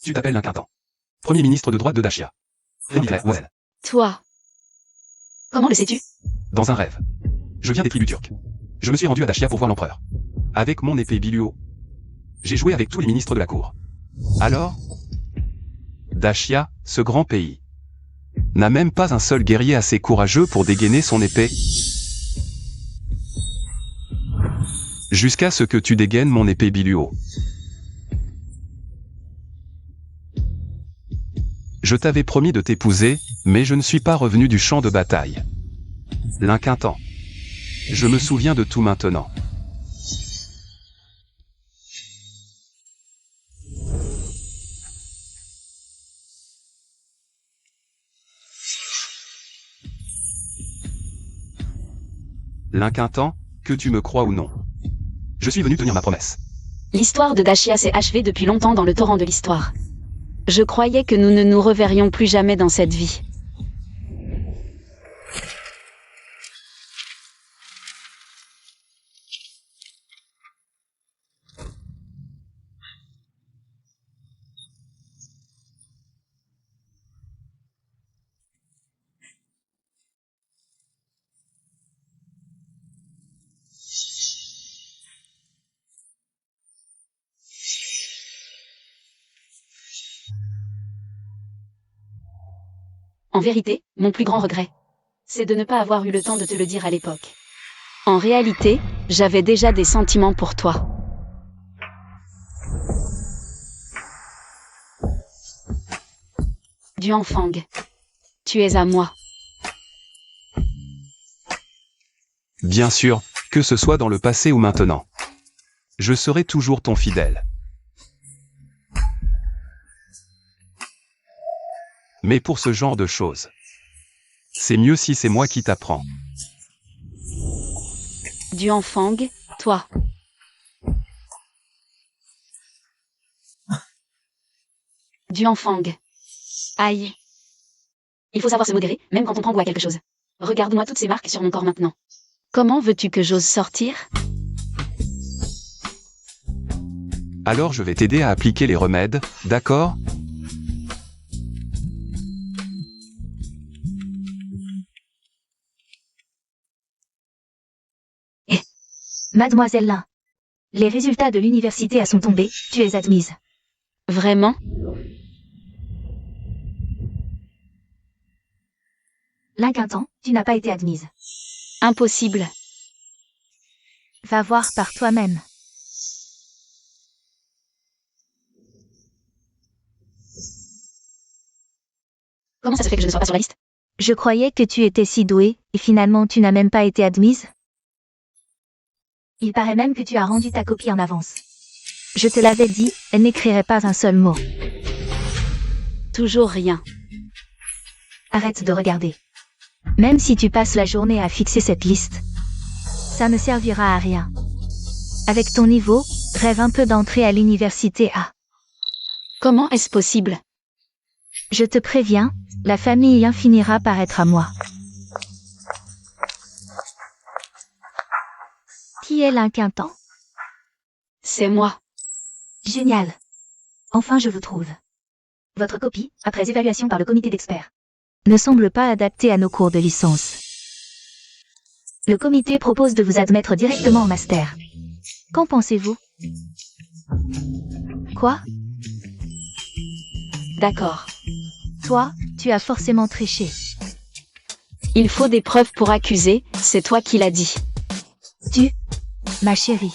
Tu t'appelles Linquintan. Premier ministre de droite de Dachia. Ouais. Toi. Comment le sais-tu? Dans un rêve. Je viens des tribus turques. Je me suis rendu à Dachia pour voir l'empereur. Avec mon épée Biluo. J'ai joué avec tous les ministres de la cour. Alors, Dachia, ce grand pays, n'a même pas un seul guerrier assez courageux pour dégainer son épée. Jusqu'à ce que tu dégaines mon épée Biluo. Je t'avais promis de t'épouser, mais je ne suis pas revenu du champ de bataille. Linquintan. Je me souviens de tout maintenant. Linquintan, que tu me crois ou non. Je suis venu tenir ma promesse. L'histoire de Dachia s'est achevée depuis longtemps dans le torrent de l'histoire. Je croyais que nous ne nous reverrions plus jamais dans cette vie. En vérité, mon plus grand regret, c'est de ne pas avoir eu le temps de te le dire à l'époque. En réalité, j'avais déjà des sentiments pour toi. Duanfang, tu es à moi. Bien sûr, que ce soit dans le passé ou maintenant. Je serai toujours ton fidèle. Mais pour ce genre de choses, c'est mieux si c'est moi qui t'apprends. Duanfang, toi. Duanfang. Aïe. Il faut savoir se modérer, même quand on prend goût à quelque chose. Regarde-moi toutes ces marques sur mon corps maintenant. Comment veux-tu que j'ose sortir? Alors je vais t'aider à appliquer les remèdes, d'accord? Mademoiselle Lin. Les résultats de l'université sont tombés, tu es admise. Vraiment? Linquintan, tu n'as pas été admise. Impossible. Va voir par toi-même. Comment ça se fait que je ne sois pas sur la liste? Je croyais que tu étais si douée, et finalement tu n'as même pas été admise. Il paraît même que tu as rendu ta copie en avance. Je te l'avais dit, elle n'écrirait pas un seul mot. Toujours rien. Arrête de regarder. Même si tu passes la journée à fixer cette liste, ça ne servira à rien. Avec ton niveau, rêve un peu d'entrer à l'université A. Comment est-ce possible? Je te préviens, la famille finira par être à moi. Qui est Linquintan? C'est moi. Génial. Enfin je vous trouve. Votre copie, après évaluation par le comité d'experts, ne semble pas adaptée à nos cours de licence. Le comité propose de vous admettre directement au master. Qu'en pensez-vous? Quoi? D'accord. Toi, tu as forcément triché. Il faut des preuves pour accuser, c'est toi qui l'as dit. Ma chérie.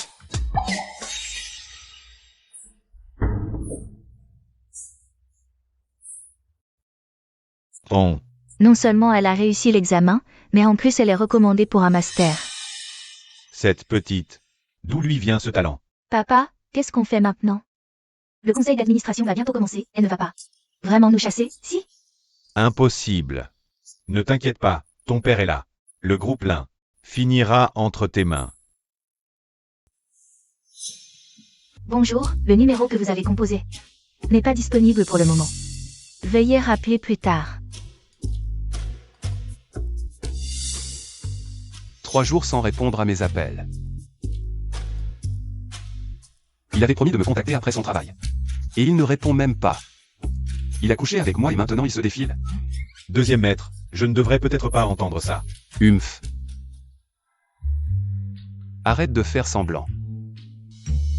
On. Non seulement elle a réussi l'examen, mais en plus elle est recommandée pour un master. Cette petite. D'où lui vient ce talent? Papa, qu'est-ce qu'on fait maintenant? Le conseil d'administration va bientôt commencer, elle ne va pas vraiment nous chasser, si? Impossible. Ne t'inquiète pas, ton père est là. Le groupe Lin finira entre tes mains. Bonjour, le numéro que vous avez composé n'est pas disponible pour le moment. Veuillez rappeler plus tard. 3 jours sans répondre à mes appels. Il avait promis de me contacter après son travail. Et il ne répond même pas. Il a couché avec moi et maintenant il se défile. Deuxième maître, je ne devrais peut-être pas entendre ça. Humph. Arrête de faire semblant.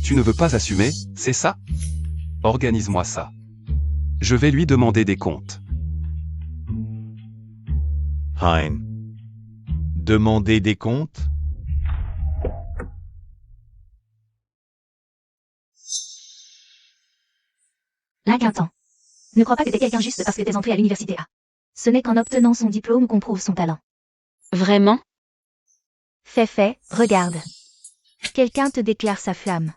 Tu ne veux pas assumer, c'est ça? Organise-moi ça. Je vais lui demander des comptes. Hein. Demander des comptes? L'inquintant. Ne crois pas que t'es quelqu'un juste parce que t'es entré à l'université A. Ce n'est qu'en obtenant son diplôme qu'on prouve son talent. Vraiment? Fait, regarde. Quelqu'un te déclare sa flamme.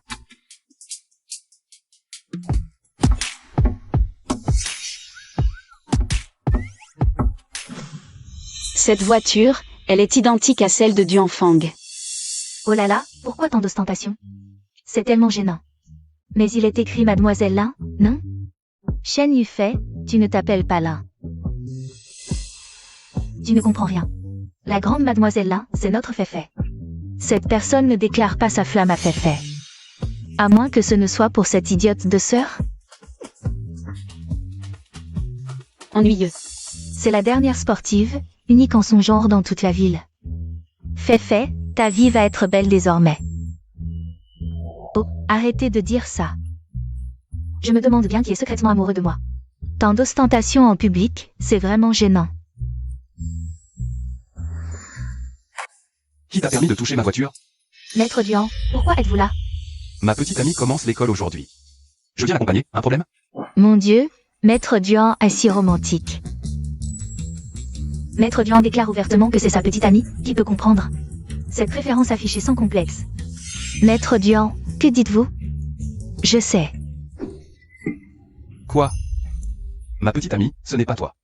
Cette voiture, elle est identique à celle de Duanfang. Oh là là, pourquoi tant d'ostentation? C'est tellement gênant. Mais il est écrit Mademoiselle Lin, non? Shen Yufei, tu ne t'appelles pas Lin. Tu ne comprends rien. La grande Mademoiselle Lin, c'est notre Féfé. Cette personne ne déclare pas sa flamme à Féfé. À moins que ce ne soit pour cette idiote de sœur. Ennuyeux. C'est la dernière sportive, unique en son genre dans toute la ville. Féfé, ta vie va être belle désormais. Oh, arrêtez de dire ça. Je me demande bien qui est secrètement amoureux de moi. Tant d'ostentation en public, c'est vraiment gênant. Qui t'a permis de toucher ma voiture? Maître Duan, pourquoi êtes-vous là? Ma petite amie commence l'école aujourd'hui. Je viens l'accompagner, un problème? Mon Dieu, Maître Duan est si romantique. Maître Duan déclare ouvertement que c'est sa petite amie, qui peut comprendre. Cette préférence affichée sans complexe. Maître Duan, que dites-vous? Je sais. Quoi? Ma petite amie, ce n'est pas toi.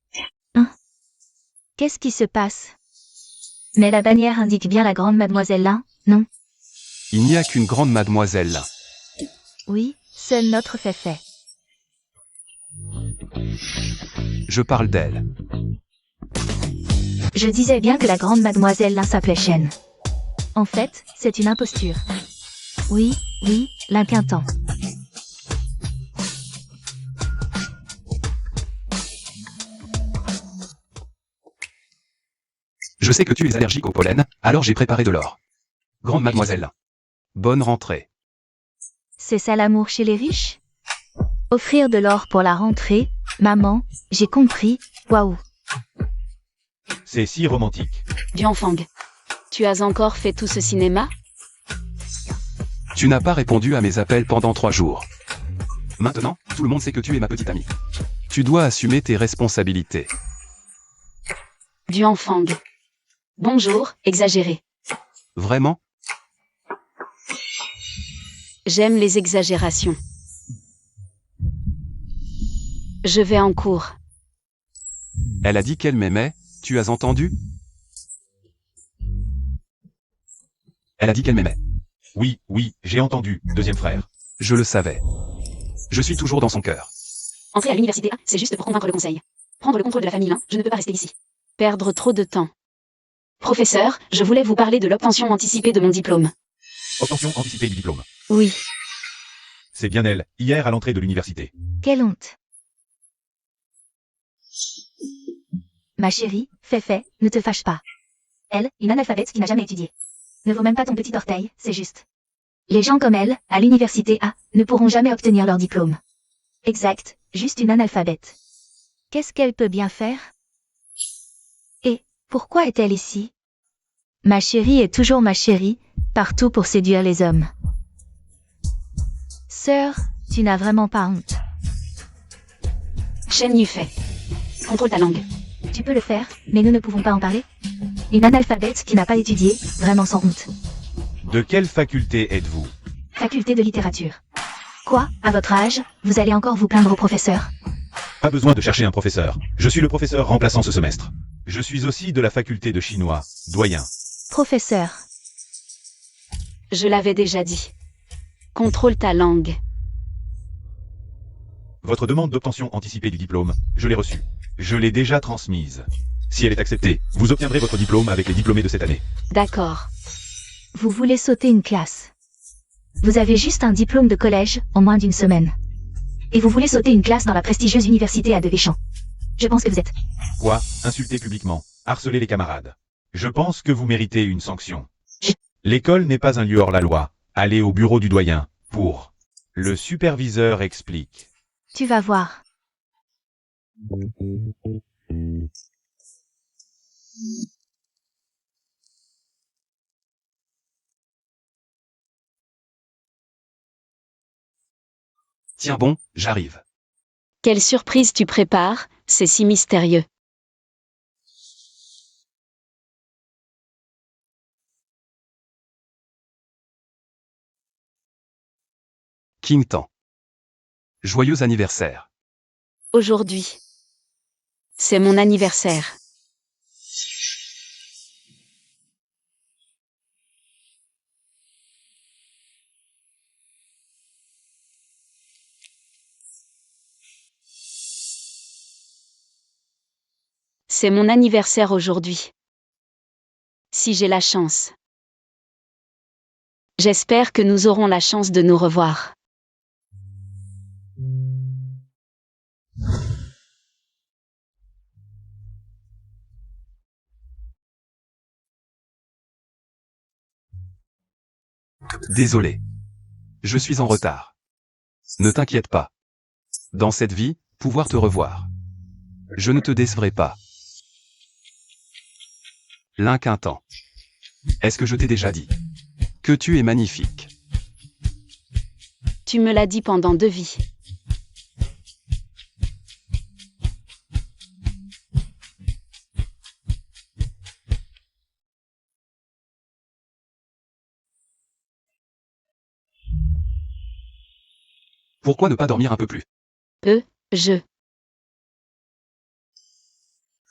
Qu'est-ce qui se passe? Mais la bannière indique bien la grande mademoiselle là, non? Il n'y a qu'une grande mademoiselle là. Oui, seul notre Féfé. Je parle d'elle. Je disais bien que la grande mademoiselle là s'appelait Shen. En fait, c'est une imposture. Oui, l'inquintant. Je sais que tu es allergique au pollen, alors j'ai préparé de l'or. Grande mademoiselle. Bonne rentrée. C'est ça l'amour chez les riches? Offrir de l'or pour la rentrée, maman, j'ai compris, waouh. C'est si romantique. Duanfang. Tu as encore fait tout ce cinéma? Tu n'as pas répondu à mes appels pendant 3 jours. Maintenant, tout le monde sait que tu es ma petite amie. Tu dois assumer tes responsabilités. Duanfang. Bonjour, exagéré. Vraiment? J'aime les exagérations. Je vais en cours. Elle a dit qu'elle m'aimait, tu as entendu? Elle a dit qu'elle m'aimait. Oui, j'ai entendu, deuxième frère. Je le savais. Je suis toujours dans son cœur. Entrer à l'université A, c'est juste pour convaincre le conseil. Prendre le contrôle de la famille Lin, je ne peux pas rester ici. Perdre trop de temps. Professeur, je voulais vous parler de l'obtention anticipée de mon diplôme. Obtention anticipée du diplôme. Oui. C'est bien elle, hier à l'entrée de l'université. Quelle honte. Ma chérie, Féfé, ne te fâche pas. Elle, une analphabète qui n'a jamais étudié. Ne vaut même pas ton petit orteil, c'est juste. Les gens comme elle, à l'université A, ne pourront jamais obtenir leur diplôme. Exact, juste une analphabète. Qu'est-ce qu'elle peut bien faire? Et, pourquoi est-elle ici? Ma chérie est toujours ma chérie, partout pour séduire les hommes. Sœur, tu n'as vraiment pas honte. Shen Yufei. Contrôle ta langue. Tu peux le faire, mais nous ne pouvons pas en parler. Une analphabète qui n'a pas étudié, vraiment sans honte. De quelle faculté êtes-vous? Faculté de littérature. Quoi, à votre âge, vous allez encore vous plaindre au professeur? Pas besoin de chercher un professeur. Je suis le professeur remplaçant ce semestre. Je suis aussi de la faculté de chinois, doyen. Professeur. Je l'avais déjà dit. Contrôle ta langue. Votre demande d'obtention anticipée du diplôme, je l'ai reçue. Je l'ai déjà transmise. Si elle est acceptée, vous obtiendrez votre diplôme avec les diplômés de cette année. D'accord. Vous voulez sauter une classe. Vous avez juste un diplôme de collège en moins d'une semaine. et vous voulez sauter une classe dans la prestigieuse université à Devéchamps. Je pense que vous êtes... Quoi? Insulter publiquement, harceler les camarades. Je pense que vous méritez une sanction. L'école n'est pas un lieu hors la loi. Allez au bureau du doyen, pour... Le superviseur explique. Tu vas voir. Tiens bon, j'arrive. Quelle surprise tu prépares, c'est si mystérieux. King Tan. Joyeux anniversaire. Aujourd'hui. C'est mon anniversaire. C'est mon anniversaire aujourd'hui. Si j'ai la chance. J'espère que nous aurons la chance de nous revoir. Désolé. Je suis en retard. Ne t'inquiète pas. Dans cette vie, pouvoir te revoir. Je ne te décevrai pas. L'Inquintant. Est-ce que je t'ai déjà dit que tu es magnifique? Tu me l'as dit pendant 2 vies. Pourquoi ne pas dormir un peu plus?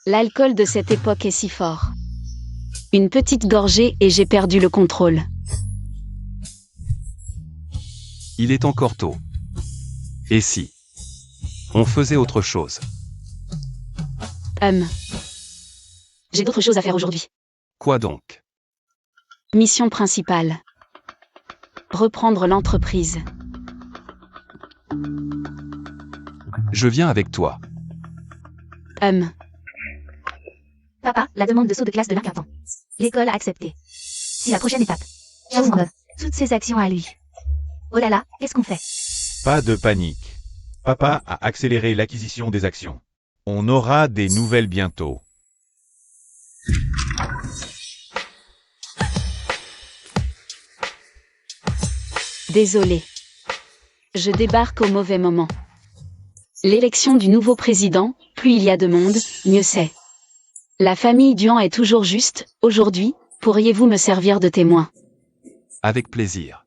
L'alcool de cette époque est si fort. Une petite gorgée et j'ai perdu le contrôle. Il est encore tôt. Et si on faisait autre chose? J'ai d'autres choses à faire aujourd'hui. Quoi donc? Mission principale. Reprendre l'entreprise. Je viens avec toi. Papa, la demande de saut de classe de l'Inquintant. L'école a accepté. C'est la prochaine étape. J'ouvre toutes ses actions à lui. Oh là là, qu'est-ce qu'on fait? Pas de panique. Papa a accéléré l'acquisition des actions. On aura des nouvelles bientôt. Désolé. Je débarque au mauvais moment. L'élection du nouveau président, plus il y a de monde, mieux c'est. La famille Duan est toujours juste, aujourd'hui, pourriez-vous me servir de témoin? Avec plaisir.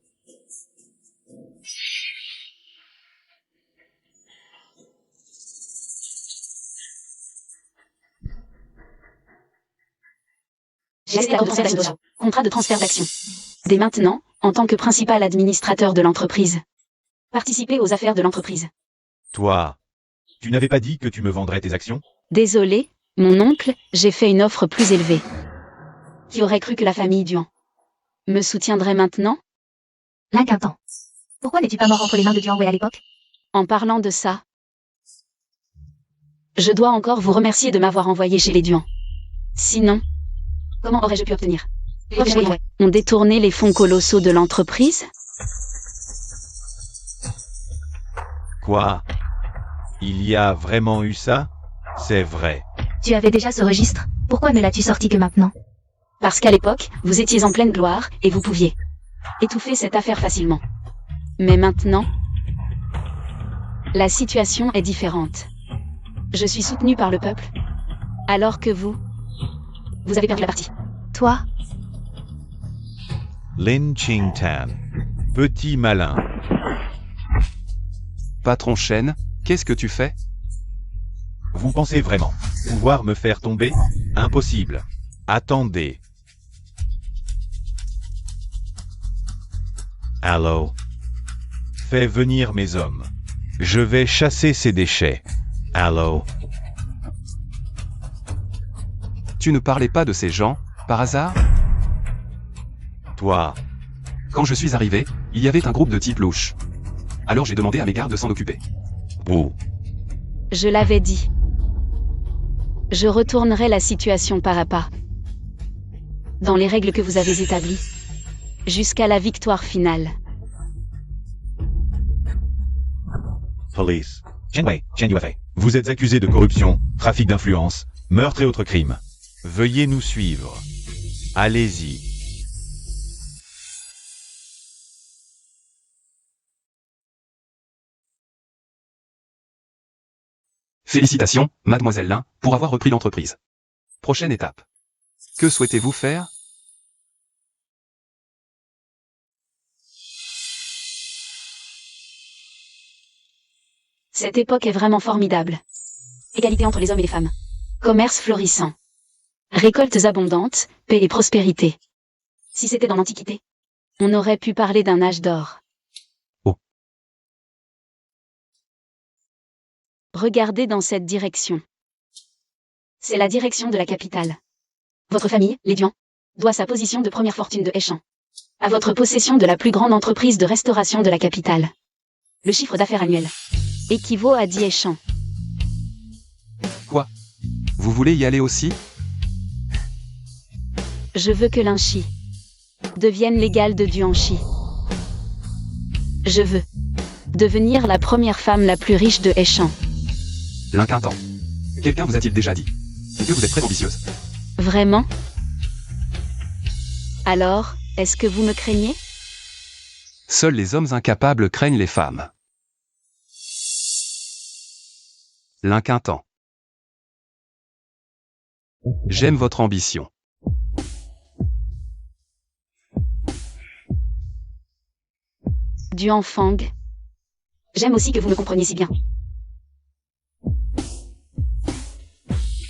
J'ai la représentation de contrat de transfert d'actions. Dès maintenant, en tant que principal administrateur de l'entreprise. Participer aux affaires de l'entreprise. Toi, tu n'avais pas dit que tu me vendrais tes actions? Désolé, mon oncle, j'ai fait une offre plus élevée. Qui aurait cru que la famille Duan me soutiendrait maintenant? L'Inquintant. Pourquoi n'es-tu pas mort entre les mains de Duan à l'époque? En parlant de ça, je dois encore vous remercier de m'avoir envoyé chez les Duan. Sinon, comment aurais-je pu obtenir? On détourné les fonds colossaux de l'entreprise? Quoi? Il y a vraiment eu ça? C'est vrai. Tu avais déjà ce registre, pourquoi ne l'as-tu sorti que maintenant? Parce qu'à l'époque, vous étiez en pleine gloire, et vous pouviez étouffer cette affaire facilement. Mais maintenant, la situation est différente. Je suis soutenu par le peuple, alors que vous avez perdu la partie. Toi? Lin Qingtan. Petit malin. Patron Shen, qu'est-ce que tu fais? Vous pensez vraiment pouvoir me faire tomber? Impossible. Attendez. Allô? Fais venir mes hommes. Je vais chasser ces déchets. Allô? Tu ne parlais pas de ces gens, par hasard? Toi, Quand je suis arrivé, il y avait un groupe de types louches. Alors j'ai demandé à mes gardes de s'en occuper. Bouh. Je l'avais dit. Je retournerai la situation pas à pas. Dans les règles que vous avez établies. Jusqu'à la victoire finale. Police. Shenwei, Shen UFA. Vous êtes accusé de corruption, trafic d'influence, meurtre et autres crimes. Veuillez nous suivre. Allez-y. Félicitations, mademoiselle Lin, pour avoir repris l'entreprise. Prochaine étape. Que souhaitez-vous faire? Cette époque est vraiment formidable. Égalité entre les hommes et les femmes. Commerce florissant. Récoltes abondantes, paix et prospérité. Si c'était dans l'Antiquité, on aurait pu parler d'un âge d'or. Oh. Regardez dans cette direction. C'est la direction de la capitale. Votre famille, les Duan, doit sa position de première fortune de Heichan à votre possession de la plus grande entreprise de restauration de la capitale. Le chiffre d'affaires annuel équivaut à 10 Heichan. Quoi? Vous voulez y aller aussi? Je veux que Linchi devienne l'égal de Duanchi. Je veux devenir la première femme la plus riche de Heichan. L'inquintant. Quelqu'un vous a-t-il déjà dit que vous êtes très ambitieuse? Vraiment? Alors, est-ce que vous me craignez? Seuls les hommes incapables craignent les femmes. L'inquintant. J'aime votre ambition. Duan Fang. J'aime aussi que vous me compreniez si bien.